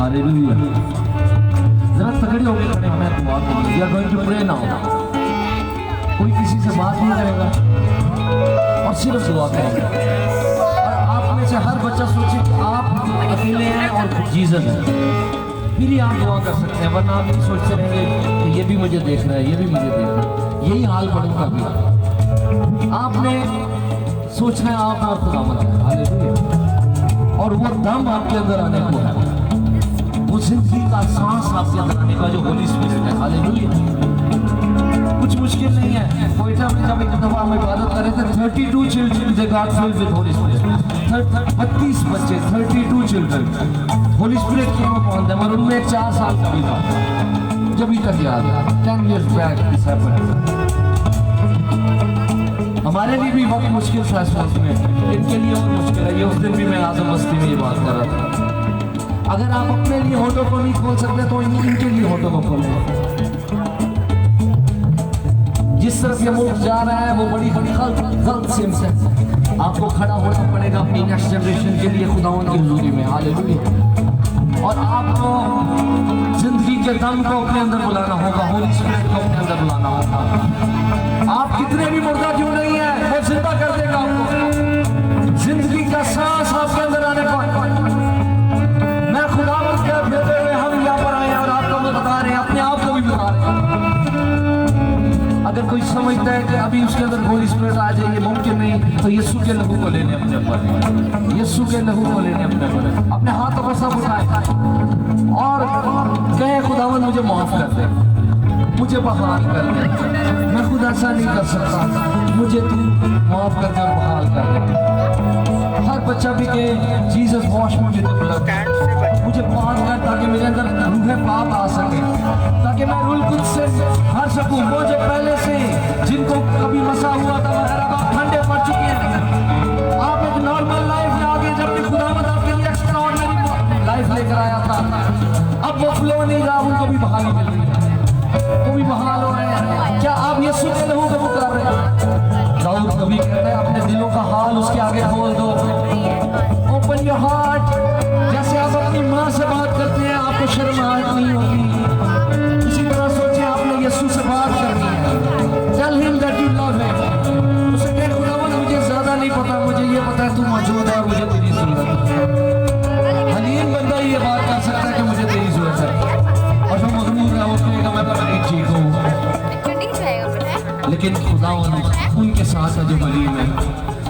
हालेलुया। जरा तगड़े होकर खड़े होना है, दुआ करो। We are going to pray now. कोई किसी से बात नहीं करेगा और सिर्फ दुआ करेगा। और आप में से हर बच्चा सोचे कि आप अकेले हैं और जीसस है, फिर ही आप दुआ कर सकते हैं, वरना आप नहीं सोचते रहेंगे कि ये भी मुझे देख रहा है, ये भी मुझे देख रहा है। यही हाल बड़ों का भी है। आपने सोचना है आप और खुदावंद है। हालेलुया। और वो दम आपके अंदर आने को है, वो जिंदगी का सांस आपके अंदर आने का जो होली स्पिरिट है। हालेलुया। कुछ मुश्किल नहीं है। कोयटा में जब एक दफा हम इबादत कर रहे थे, 32 children they got filled with Holi spirit. 32 बच्चे, 32 चिल्ड्रन होली स्पिरिट के में पहुंच गए, और उनमें एक 4 साल का भी था। जब भी तक याद है, 10 years back दिस हैपेंड। हमारे लिए भी वक्त मुश्किल था इस वक्त में, इनके लिए और मुश्किल है। ये उस दिन भी मैं आजम मस्ती में ये बात कर रहा था। अगर आप अपने लिए होठों को नहीं खोल सकते तो इनके लिए होठों को खोलें। जिस तरफ ये मुल्क जा रहा है वो बड़ी गलत सिम्स है। आपको खड़ा होना पड़ेगा अपनी नेक्स्ट जनरेशन के लिए खुदावंद की हुजूरी में। हालेलुया। और आपको जिंदगी के दम को अपने अंदर बुलाना होगा, होली स्पिरिट को अपने अंदर बुलाना होगा। आप कितने भी मुर्दा क्यों नहीं है, वो जिंदा कर देगा आपको। जिंदगी का सांस आपके अंदर आने को। मैं खुदावंद के भेजे हुए हम यहाँ पर आए और आपको भी बता रहे हैं, अपने आप को भी बता रहे हैं। अगर कोई समझता है कि अभी उसके अंदर होली स्पिरिट आ जाए, ये मुमकिन नहीं, तो यीशु के लहू को लेने अपने ऊपर, यीशु के लहू को लेने अपने ऊपर। अपने हाथों को सब उठाए और कहे खुदावंद मुझे माफ कर दे, मुझे बहाल कर दे। मैं खुद ऐसा नहीं कर सकता, मुझे तू माफ कर दे और बहाल कर दे। हर बच्चा भी कहे Jesus wash me with blood, मुझे पाक कर ताकि मेरे अंदर रूह पाक आ सके, ताकि मैं रूह कुद्स से भर सकूं। वो जो पहले से जिनको कभी मसा हुआ था वगैरह आप ठंडे पड़ चुके हैं। आप एक नॉर्मल लाइफ में आ गए, जबकि खुदावंद आपके लिए एक्स्ट्राऑर्डिनरी लाइफ लेकर आया था। अब वो फ्लो नहीं रहा, उनको भी बहाली मिल रही है, वो भी बहाल हो रहे हैं। क्या आप यीशु के लहू को पुकार रहे हैं? दाऊद कभी कहता है अपने दिलों का हाल उसके आगे खोल दो। Open your heart. जैसे आप अपनी माँ से बात करते हैं आपको शर्माहट नहीं होगी, इसी तरह सोचिए आपने यीशु से बात करनी है। Tell him that you love him. उसे कह खुदावंद मुझे ज्यादा नहीं पता, मुझे ये पता है तू मौजूद है और मुझे तेरी जरूरत है। हलीम बंदा ये बात कर सकता है कि मुझे तेरी जरूरत है, और जो मगरूर है वो कहेगा मैं तो नहीं ठीक हूँ। लेकिन खुदावंद उनके साथ है जो गरीब है।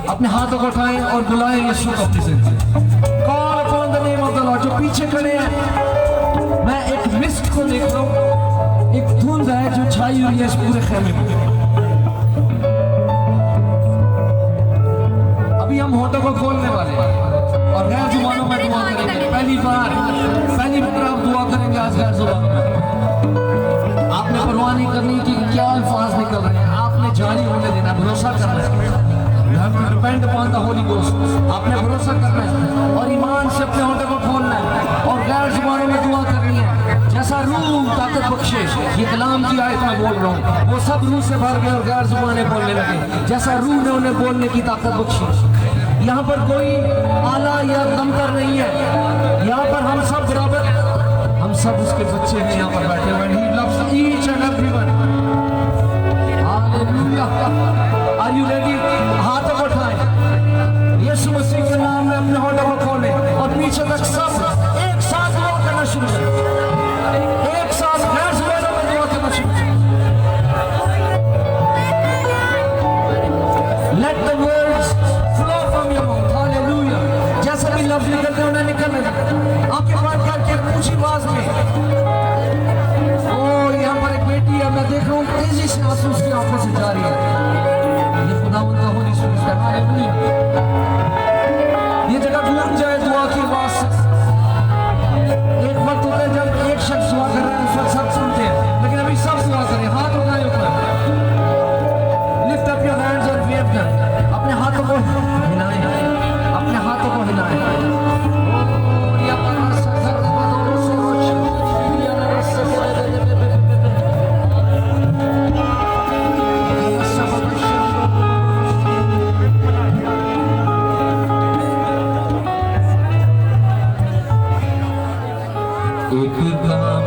अपने हाथों को उठाएं और बुलाएं यीशु को अपनी जिंदगी। Call upon the name of the Lord. जो पीछे खड़े हैं, मैं एक मिस्ट को देख रहा हूं, एक धुंध है जो छाई हुई है इस पूरे खेमे में। अभी हम होठों को खोलने वाले हैं और गैर जुबानों में दुआ करेंगे। पहली बार आप दुआ करेंगे आज गैर जुबानों में। आपने परवाह नहीं करनी कि क्या अल्फाज निकल रहे हैं, आपने जारी होने देना, भरोसा करना है। Depend upon the Holi ghost. आपने भरोसा करना है और ईमान से अपने होठों को खोलना है और गैर जुबानों में दुआ करनी है। जैसा रूह ताकत बख्शे, ये कलाम की आयत में बोल रहा हूँ, वो सब रूह से भर गए और गैर जुबानें बोलने लगे। जैसा रूह ने उन्हें बोलने की ताकत बख्शी। यहाँ पर कोई आला या कमतर नहीं है, यहाँ पर हम सब बराबर, हम सब उसके बच्चे हैं यहाँ पर बैठे हुए। He loves each and everyone. Hallelujah. Are you ready? हाथों को उठाएं, यीशु मसीह के नाम में अपने होठों को खोलें और पीछे तक सब एक साथ दुआ करना शुरू करें। एक साथ गैर जुबानों में दुआ करना शुरू करें। Let the आंखें बंद करके ऊंची आवाज में। ओ यहाँ पर एक बेटी है, मैं देख रहा हूँ तेजी से आंसू उसकी आंखों से जा रही है। ये खुदावंद का होली स्पिरिट है। हालेलुया। ये जगह गूंज जाए दुआ की आवाज से। एक वक्त होता है जब एक शख्स दुआ कर रहा है, उस वक्त सब सुनते हैं, लेकिन अभी सब दुआ करें। हाथ उठाए ऊपर, लिफ्ट अप योर हैंड्स और वेव देम। अपने हाथों को हिलाएं, अपने हाथों को हिलाएं। एक काम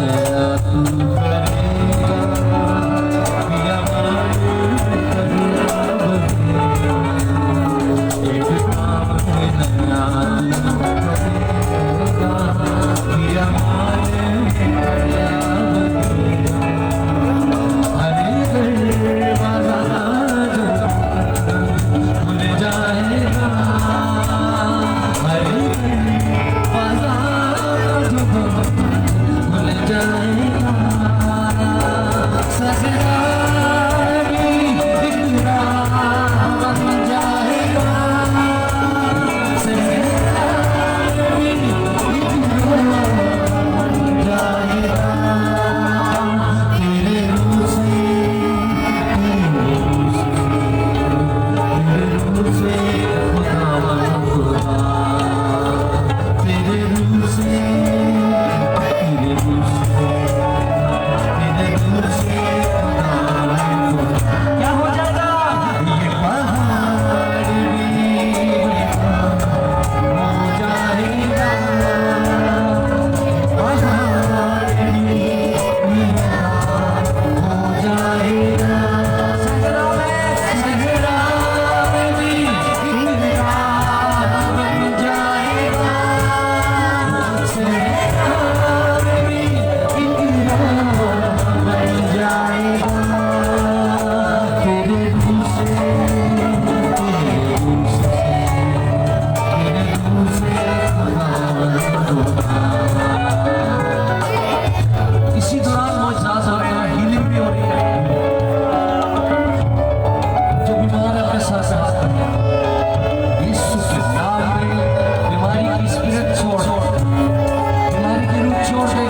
नया तू करेगा, पिया मालूम करेगा बदलेगा। एक काम नया तू करेगा, पिया मालूम करेगा बदलेगा। हरे दरवाजा जो खुल जाएगा, हरे दरवाजा खुल जाएगा। सजदा भी दिखरा बन जाएगा, सजदा भी दिखरा बन जाएगा। तेरे रूह से, तेरे रूह से खुदावंद खुदा, तेरे रूह से, तेरे रूह से, तेरे रूह से खुदावंद खुदा। क्या हो जाएगा? ये पहाड़ भी हो जाएगा, पहाड़ भी हो जाएगा। सहरा में भी दिखरा बन जाएगा, सहरा में भी दिखरा बन जाएगा। तेरे रूह से, तेरे रूह से, तेरे रूह से खुदावंद खुदा। इसी दौरान मौजूद हो रहे हैं, हीलिंग भी हो रही है। जो बीमार है अपने सर से हाथ रखें। यीशु के नाम में बीमारी की स्पिरिट छोड़, बीमारी की रूप छोड़ दे।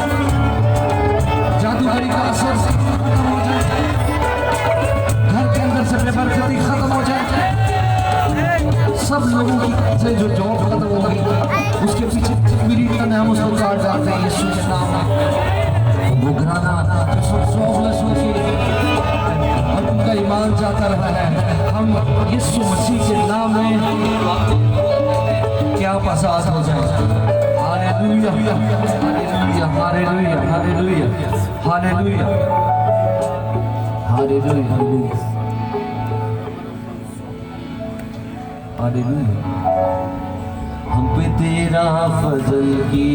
जादूगरी का असर खत्म हो जाए, घर के अंदर से बेबरकती खत्म हो जाए। सब लोगों की से जो जॉब खत्म हो गई, उसके पीछे मेरी नाम उसको काट डालते हैं यीशु के नाम में। वो घराना जो सब जॉबलेस हो के और उनका ईमान जाता रहा है, हम यीशु मसीह के नाम में क्या आजाद हो जाए। Hallelujah, hallelujah, hallelujah, hallelujah, hallelujah, hallelujah, hallelujah. हम पे तेरा फजल की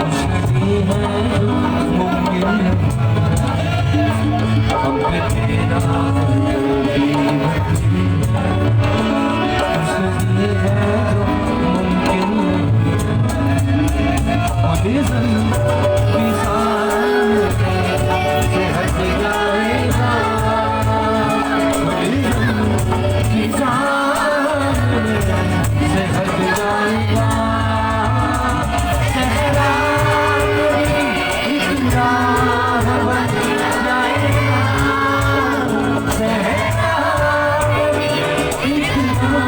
मुश्किल है जो मुमकिन है। हम पे तेरा फजल की मुश्किल है जो मुमकिन है। और ये ज़िंदगी सारे से हट जाएगा, और ये ज़िंदगी सारे से हट जाएगा। सहरा इतना बन जाएगा, सहरा इतना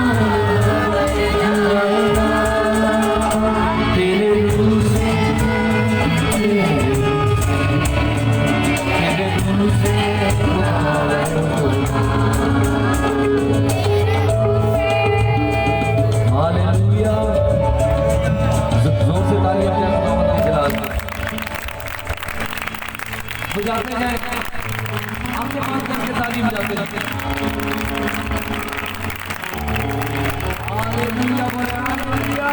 बन जाएगा। तेरे रूह से, तेरे रूह से हालेलुया। जोर से तालियां बजाएं खुदावंद के जलाल में। बजाते हैं, आंखें बंद करके ताली बजाते हैं। हालेलुया, बोले hallelujah,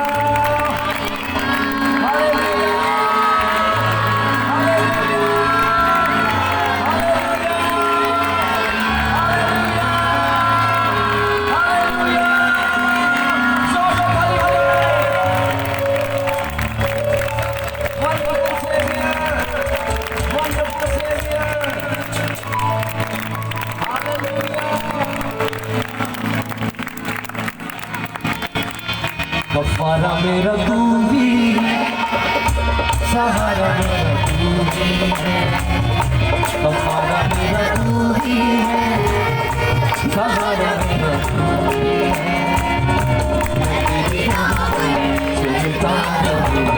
hallelujah, hallelujah, hallelujah, hallelujah. जोर से ताली बजाएं। कफारा मेरा तू ही है, सहारा मेरा तू ही है, कफारा मेरा तू ही है, सहारा मेरा तू ही है। चलता रहूं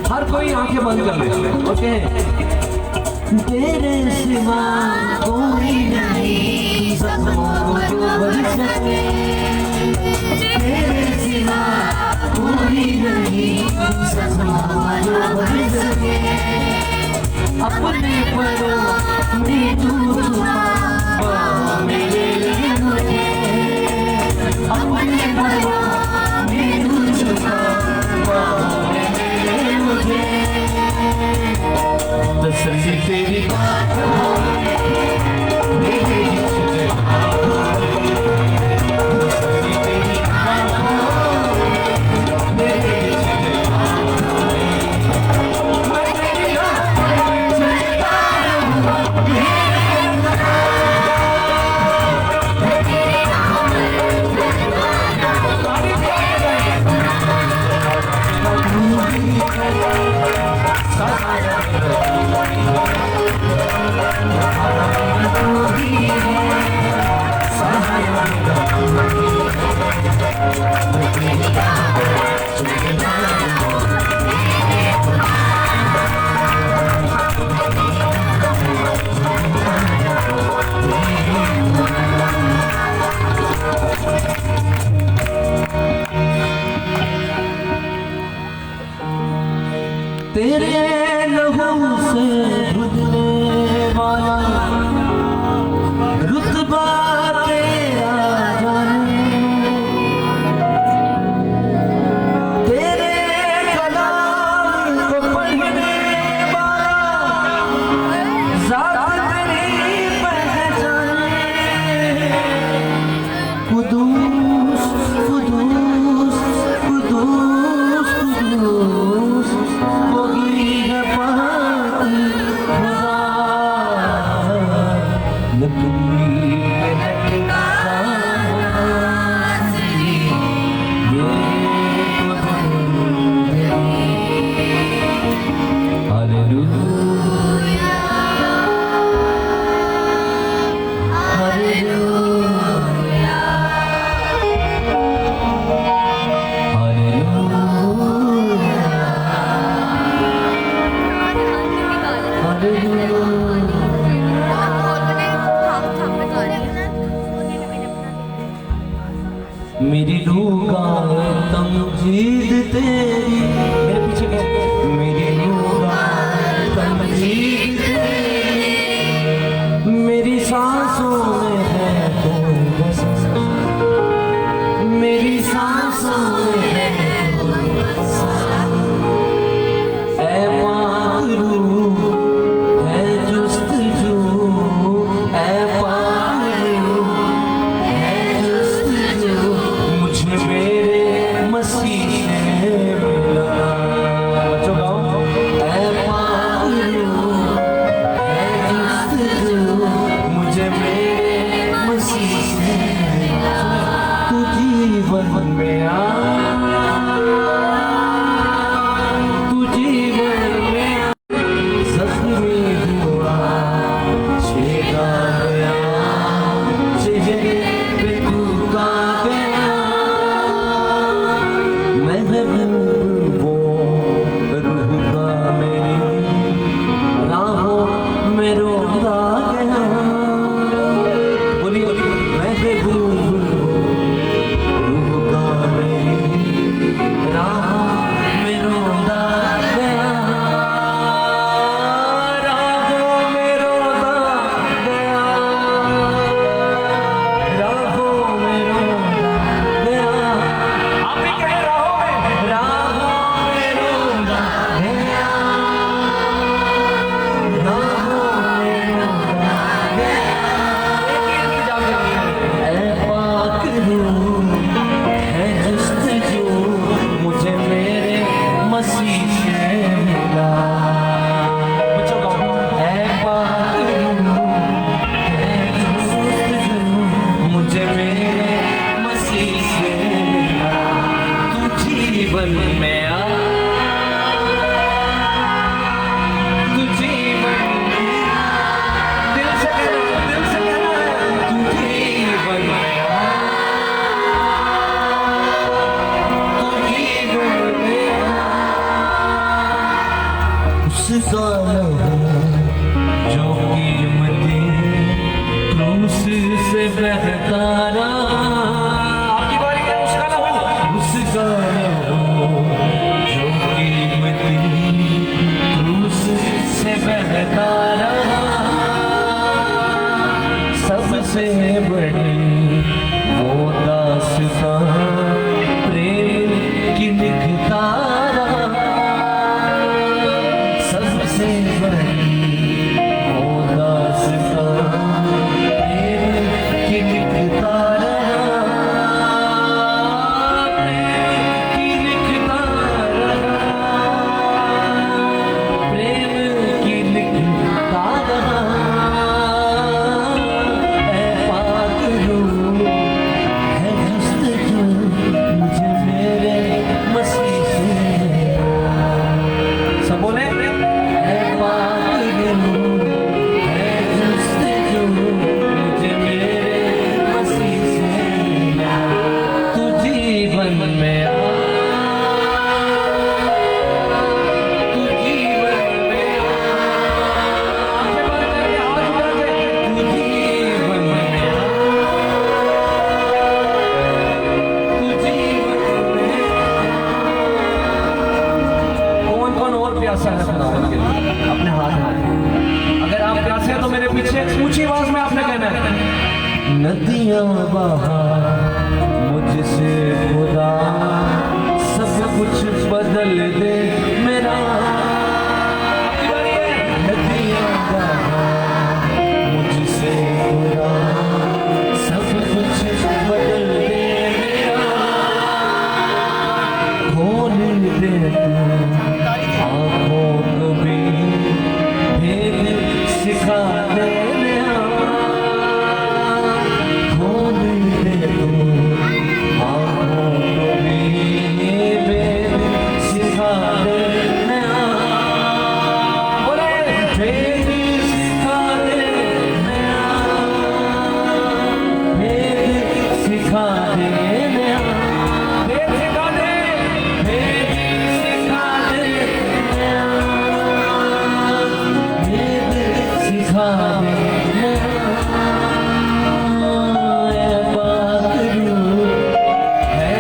हर कोई आंखें बंद कर ले। ओके, तेरे सिवा कोई नहीं सपनों को भर सके, तेरे सिवा कोई नहीं सपनों को भर सके, अपने परों में तू छुपा मेरे लिए मुझे, अपने परों में तू छुपा मेरे मुझे, तसल्ली तेरी बातों मेरे तुझे, तसल्ली तेरी बातों मेरे तुझे, मैं तेरी राहों चलता रहूं, मैं तेरी राहों चलता रहूं, गाए तमजीद तेरी, मेरे पीछे मेरी यूं गाए तमजीद तेरी, मेरी सांसों में है तू बस, मेरी सांसों में है तू बस, ऐ पाक रूह है जुस्तजू, ऐ पाक रूह है जुस्तजू, मुझे मेरे मसीह से मिला। बच्चों गाओ, ऐ पाक रूह है जुस्तजू, मुझे मेरे मसीह से मिला। तू जीवन में आ, तू जीवन में आ, जख्मी हुआ छेदा गया, चेहरे पे तू का गया, महबूब वो रूह का मेरी राहों में रोंदा गया। बोलिए महबूब रूह का मेरी राहों में रोंदा गया, राहों में रोंदा गया, राहों में रोंदा गया। आप भी कहें राहों में रोंदा गया, राहों में रोंदा गया। ऐ पाक रूह है जुस्तजू, मुझे मेरे मसीह से मिला। बच्चों गाओ, ऐ पाक रूह है जुस्तजू, मुझे मेरे मसीह से मिला। तू जीवन में आ, तू जीवन में आ, दिल से कहना, दिल से कहना, तू जीवन में आ, तू जीवन में आ। उसका लहू जो कीमती क्रूस से बहता रहा, आपकी बारी है। उसका लहू जो कीमती क्रूस से बहता रहा, सबसे बड़ी वो दास्तां प्रेम की लिखता रहा, सबसे बड़ी वो दास्तां प्रेम की लिखता रहा, प्रेम की लिखता रहा, प्रेम की लिखता रहा। ऐ पाक रूह है जुस्तजू, मुझे मेरे मसीह से मिला। सब बोले, ऐ पाक रूह है जुस्तजू, मुझे मेरे मसीह से मिला। तू जीवन में आ, तू जीवन में आ, तू जीवन में आ, तू जीवन में आ। कौन कौन और प्यासा है खुदावंद के लिए? अपने हाथ में, अगर आप प्यासे हैं तो मेरे पीछे ऊंची आवाज में आपने कहना है, नदियां बहा मुझसे खुदा, सब कुछ बदल दे मेरा। नदियां बहा मुझसे खुदा, सब कुछ बदल दे मेरा। खोल दे तू आँखों को भी, भेद सिखा दे मेरा। खोल दे तू आँखों को भी, भेद सिखा दे मेरा। बोले, भेद सिखा दे मेरा, भेद सिखा दे मेरा, भेद सिखा दे, भेद सिखा दे मेरा, भेद सिखा दे मेरा। ऐ पाक रूह है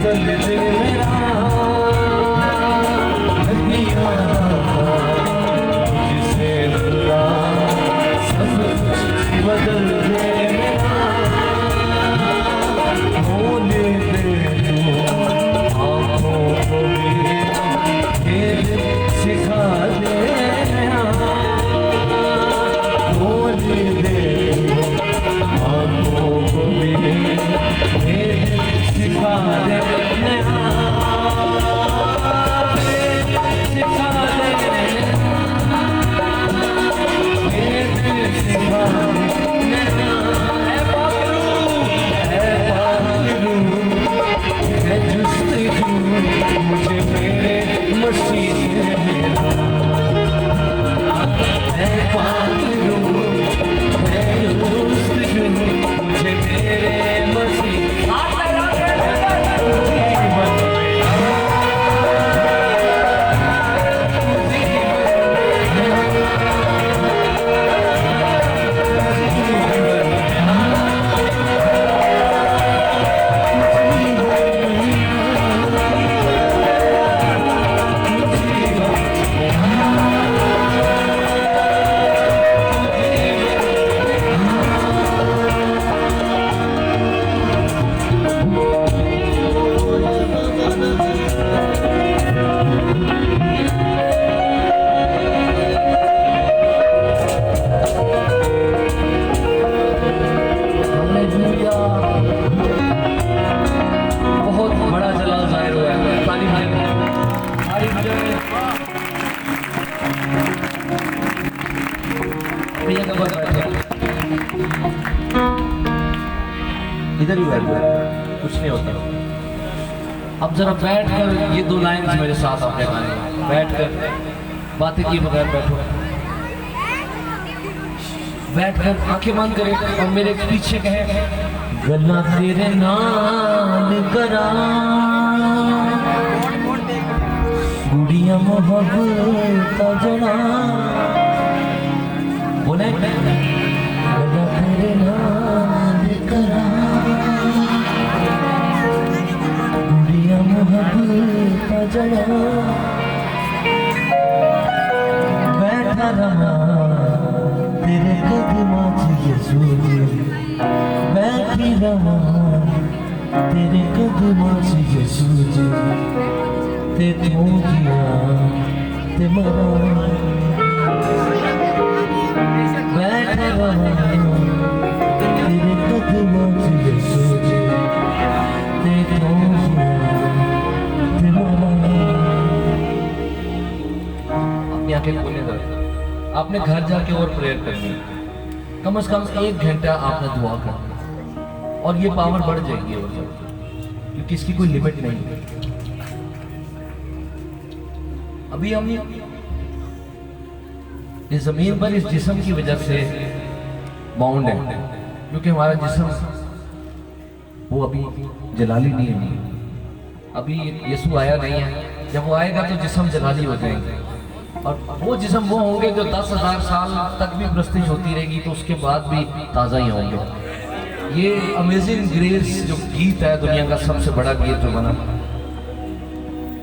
बदल दे मेरा नदियाँ जिसे खुदा सब कुछ बदल दे मेरा होने दे तू आँखों को भी खेल सिखा दे होने दे आँखों को भी खेल सिखा दे मुझे मेरे मसीह से मिला मैं पागल हूँ मैं दोस्त हूँ मुझे मेरे मसीह इधर ही बैठ कुछ नहीं होता। अब जरा बैठ कर ये दो लाइन मेरे साथ आपने गाने बैठ कर बातें किए बगैर बैठो बैठ कर आंखें बंद करें और मेरे पीछे कहे गला तेरे नाल करा गुड़िया मोहब्बत जड़ा बोले गला तेरे नाल करा मोहब्बत जड़ा बैठा रहा तेरे कदमों से सोचे बैठी रहा तेरे कदमों से सोचे ते तू जिया ते मरा बैठा रहा तेरे कदमों से सोचे ते तू जिया आंखें खोलने दो। आपने घर जाके और प्रेयर करनी है कम से कम 1 घंटा आपने दुआ करना और ये पावर बढ़ जाएगी और क्योंकि इसकी कोई लिमिट नहीं है। अभी हम इस जमीन पर इस जिस्म की वजह से बाउंड है क्योंकि हमारा जिस्म वो अभी जलाली नहीं है। अभी यीशु आया नहीं है, जब वो आएगा तो जिस्म जलाली हो जाएंगे और वो जिस्म वो होंगे जो 10,000 साल तक भी प्रस्तिश होती रहेगी तो उसके बाद भी ताज़ा ही होंगे। ये अमेजिंग ग्रेस जो गीत है दुनिया का सबसे बड़ा गीत जो बना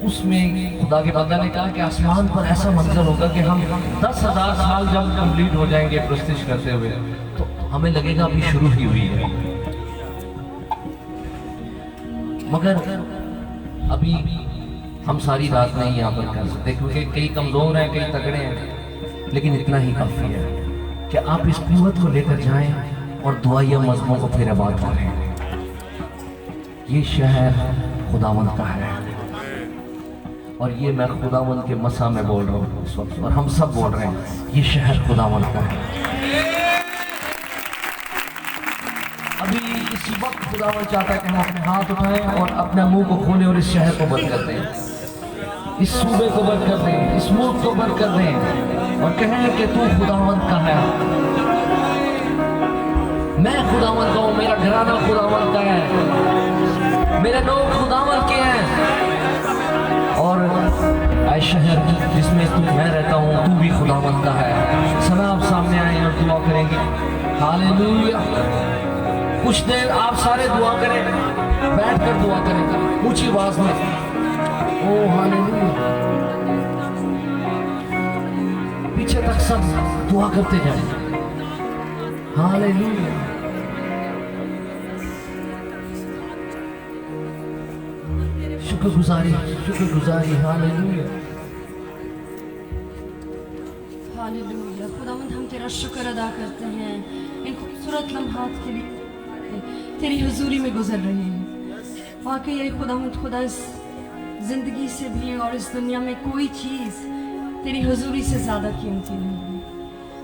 उसमें खुदा के बंदा ने कहा कि आसमान पर ऐसा मंजर होगा कि हम 10,000 साल जब कंप्लीट हो जाएंगे प्रस्तिश करते हुए तो हमें लगेगा अभी शुरू ही हुई है। मगर अभी हम सारी रात नहीं यहाँ पर कर सकते क्योंकि कई कमजोर हैं कई तगड़े हैं, लेकिन इतना ही काफी है कि आप इस कुव्वत को लेकर जाएं और दुआया मजमों को फिर आबाद करें। ये शहर खुदावंद का है और ये मैं खुदावंद के मसा में बोल रहा हूँ इस वक्त और हम सब बोल रहे हैं ये शहर खुदावंद का है। अभी इस वक्त खुदावंद चाहता है कि हम अपने हाथ उठाएं और अपने मुंह को खोलें और इस शहर को बंद कर दें, इस सूबे को बंद कर दें, इस मुल्क को बंद कर दें और कहें कि तू खुदावंद का है, मैं खुदावंद का हूँ, मेरा घराना खुदावंद का है, मेरे लोग खुदावंद के हैं और ऐ शहर जिसमें तू मैं रहता हूँ तू भी खुदावंद का है। सब आप सामने आए और दुआ करेंगे। हालेलुया। कुछ देर आप सारे दुआ करें बैठ कर दुआ करें ऊंची आवाज में। ओ हालेलुया। पीछे तक सब दुआ करते जाए। हालेलुया। शुक्रगुजारी शुक्रगुजारी। हालेलुया हालेलुया। खुदावंद हम तेरा शुक्र अदा करते हैं इन खूबसूरत लम्हात के लिए तेरी हुजूरी में गुजर रहे हैं। वाकई ये खुदावंद खुदा इस जिंदगी से भी और इस दुनिया में कोई चीज़ तेरी हुजूरी से ज़्यादा कीमती नहीं है।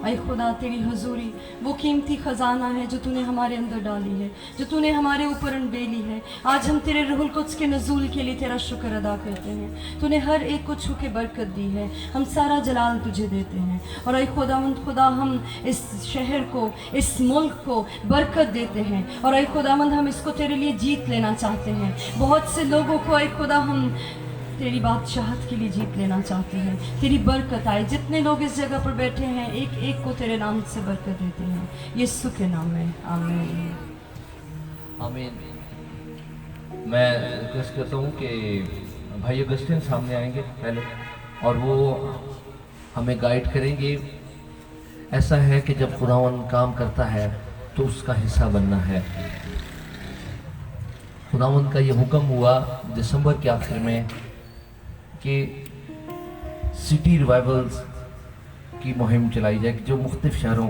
ऐ खुदा तेरी हुजूरी वो कीमती ख़जाना है जो तूने हमारे अंदर डाली है, जो तूने हमारे ऊपर अनबेली है। आज हम तेरे रूहुल कुद्स के नज़ूल के लिए तेरा शुक्र अदा करते हैं। तूने हर एक को छू के बरकत दी है। हम सारा जलाल तुझे देते हैं। और ऐ खुदावंद खुदा हम इस शहर को, इस मुल्क को बरकत देते हैं। और ऐ खुदावंद हम इसको तेरे लिए जीत लेना चाहते हैं। बहुत से लोगों को ऐ खुदा हम तेरी बादशाहत के लिए जीत लेना चाहते हैं। तेरी बरकत आए। जितने लोग इस जगह पर बैठे हैं एक एक को तेरे नाम से बरकत देते हैं, यीशु के नाम में आमीन आमीन। मैं रिक्वेस्ट करता हूँ कि भाई अगस्टिन सामने आएंगे पहले और वो हमें गाइड करेंगे। ऐसा है कि जब खुदावंद काम करता है तो उसका हिस्सा बनना है। खुदावंद का ये हुक्म हुआ दिसंबर के आखिर में कि सिटी रिवाइवल्स की मुहिम चलाई जाए, जो मुख्तलिफ शहरों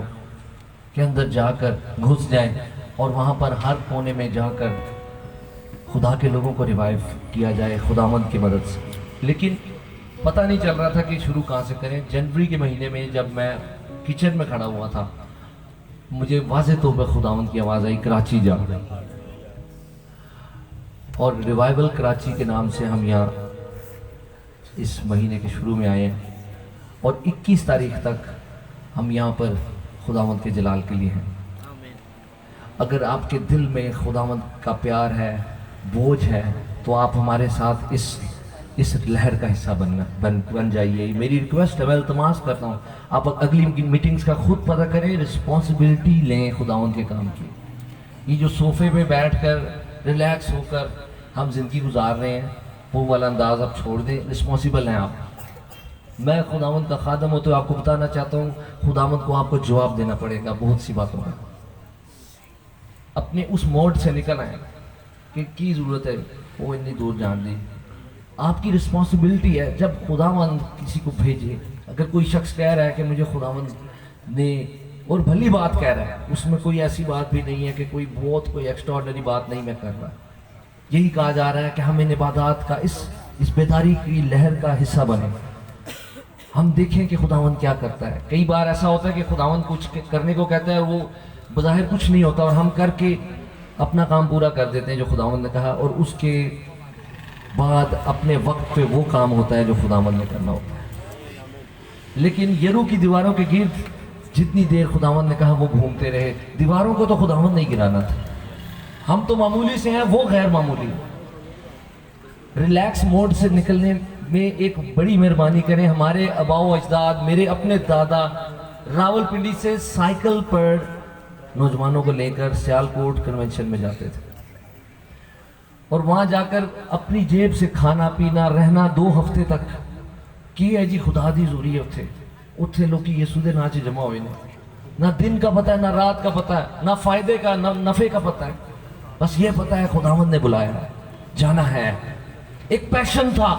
के अंदर जाकर घुस जाए और वहाँ पर हर कोने में जाकर खुदा के लोगों को रिवाइव किया जाए खुदावंद की मदद से। लेकिन पता नहीं चल रहा था कि शुरू कहाँ से करें। जनवरी के महीने में जब मैं किचन में खड़ा हुआ था, मुझे वाज़ेह तौर पर खुदावंद की आवाज़ आई, कराची जा। और रिवाइवल कराची के नाम से हम यहाँ इस महीने के शुरू में आए हैं और 21 तारीख तक हम यहाँ पर खुदावंद के जलाल के लिए हैं। अगर आपके दिल में खुदावंद का प्यार है, बोझ है, तो आप हमारे साथ इस लहर का हिस्सा बन जाइए। मेरी रिक्वेस्ट है, मैं इल्तमास करता हूँ, आप अगली मीटिंग्स का खुद पता करें, रिस्पॉन्सिबिलिटी लें खुदावंद के काम की। ये जो सोफे पे बैठकर रिलैक्स होकर हम जिंदगी गुजार रहे हैं, वो वाला अंदाज आप छोड़ दें। रिस्पॉन्सिबल हैं आप। मैं खुदावंद का खादम हूँ तो आपको बताना चाहता हूँ, खुदावंद को आपको जवाब देना पड़ेगा बहुत सी बातों का। अपने उस मोड से निकल आए कि की ज़रूरत है वो इतनी दूर जान दी। आपकी रिस्पॉन्सिबिलिटी है। जब खुदावंद किसी को भेजे, अगर कोई शख्स कह रहा है कि मुझे खुदावंद ने, और भली बात कह रहा है, उसमें कोई ऐसी बात भी नहीं है कि कोई एक्स्ट्राऑर्डिनरी बात नहीं मैं कर रहा। यही कहा जा रहा है कि हम इन इबादत का इस बेदारी की लहर का हिस्सा बने। हम देखें कि खुदावंद क्या करता है। कई बार ऐसा होता है कि खुदावंद कुछ करने को कहता है, वो बज़ाहिर कुछ नहीं होता और हम करके अपना काम पूरा कर देते हैं जो खुदावंद ने कहा, और उसके बाद अपने वक्त पे वो काम होता है जो खुदावंद ने करना होता है। लेकिन यरू की दीवारों के गिर्द जितनी देर खुदावंद ने कहा वो घूमते रहे। दीवारों को तो खुदावंद नहीं गिराना था। हम तो मामूली से हैं, वो गैर मामूली। रिलैक्स मोड से निकलने में एक बड़ी मेहरबानी करें। हमारे आबाओ अजदाद, मेरे अपने दादा रावलपिंडी से साइकिल पर नौजवानों को लेकर सियालकोट कन्वेंशन में जाते थे और वहां जाकर अपनी जेब से खाना पीना रहना 2 हफ्ते तक की है जी। खुदा दी ज़रूरी है उत्थे लोग यीशु दे नाम जमा हुए ने। ना दिन का पता है, ना रात का पता है, ना फायदे का ना नफे का पता है। बस ये पता है खुदावंद ने बुलाया है, जाना है। एक पैशन था।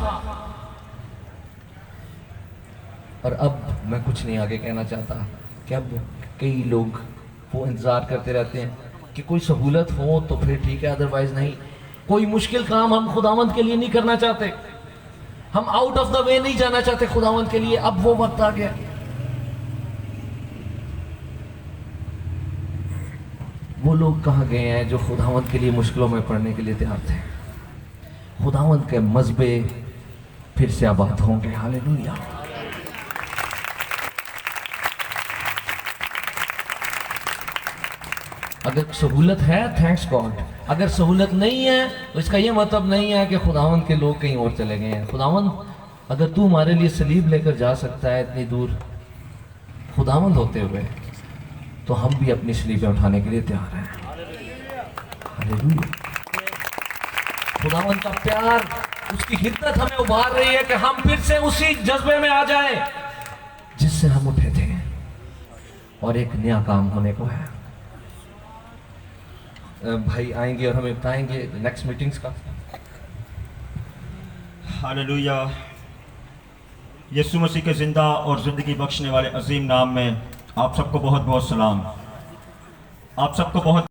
और अब मैं कुछ नहीं आगे कहना चाहता कि अब कई लोग वो इंतज़ार करते रहते हैं कि कोई सहूलत हो तो फिर ठीक है, अदरवाइज नहीं। कोई मुश्किल काम हम खुदावंद के लिए नहीं करना चाहते। हम आउट ऑफ द वे नहीं जाना चाहते खुदावंद के लिए। अब वो वक्त आ गया। वो लोग कहाँ गए हैं जो खुदावंद के लिए मुश्किलों में पड़ने के लिए तैयार थे। खुदावंद के मज़बे फिर से आबाद होंगे। हालेलुया। अगर सहूलत है, थैंक्स गॉड। अगर सहूलत नहीं है तो इसका यह मतलब नहीं है कि खुदावंद के लोग कहीं और चले गए हैं। खुदावंद, अगर तू हमारे लिए सलीब लेकर जा सकता है इतनी दूर खुदावंद होते हुए, तो हम भी अपनी सलीबें उठाने के लिए तैयार हैं। हालेलुया। खुदावंद का प्यार, उसकी हिद्दत हमें उभार रही है कि हम फिर से उसी जज्बे में आ जाएं जिससे हम उठे थे, और एक नया काम होने को है। भाई आएंगे और हमें बताएंगे नेक्स्ट मीटिंग्स का। हालेलुया। यीशु मसीह के ज़िंदा और ज़िंदगी बख्शने वाले अजीम नाम में आप सबको बहुत बहुत सलाम। आप सबको बहुत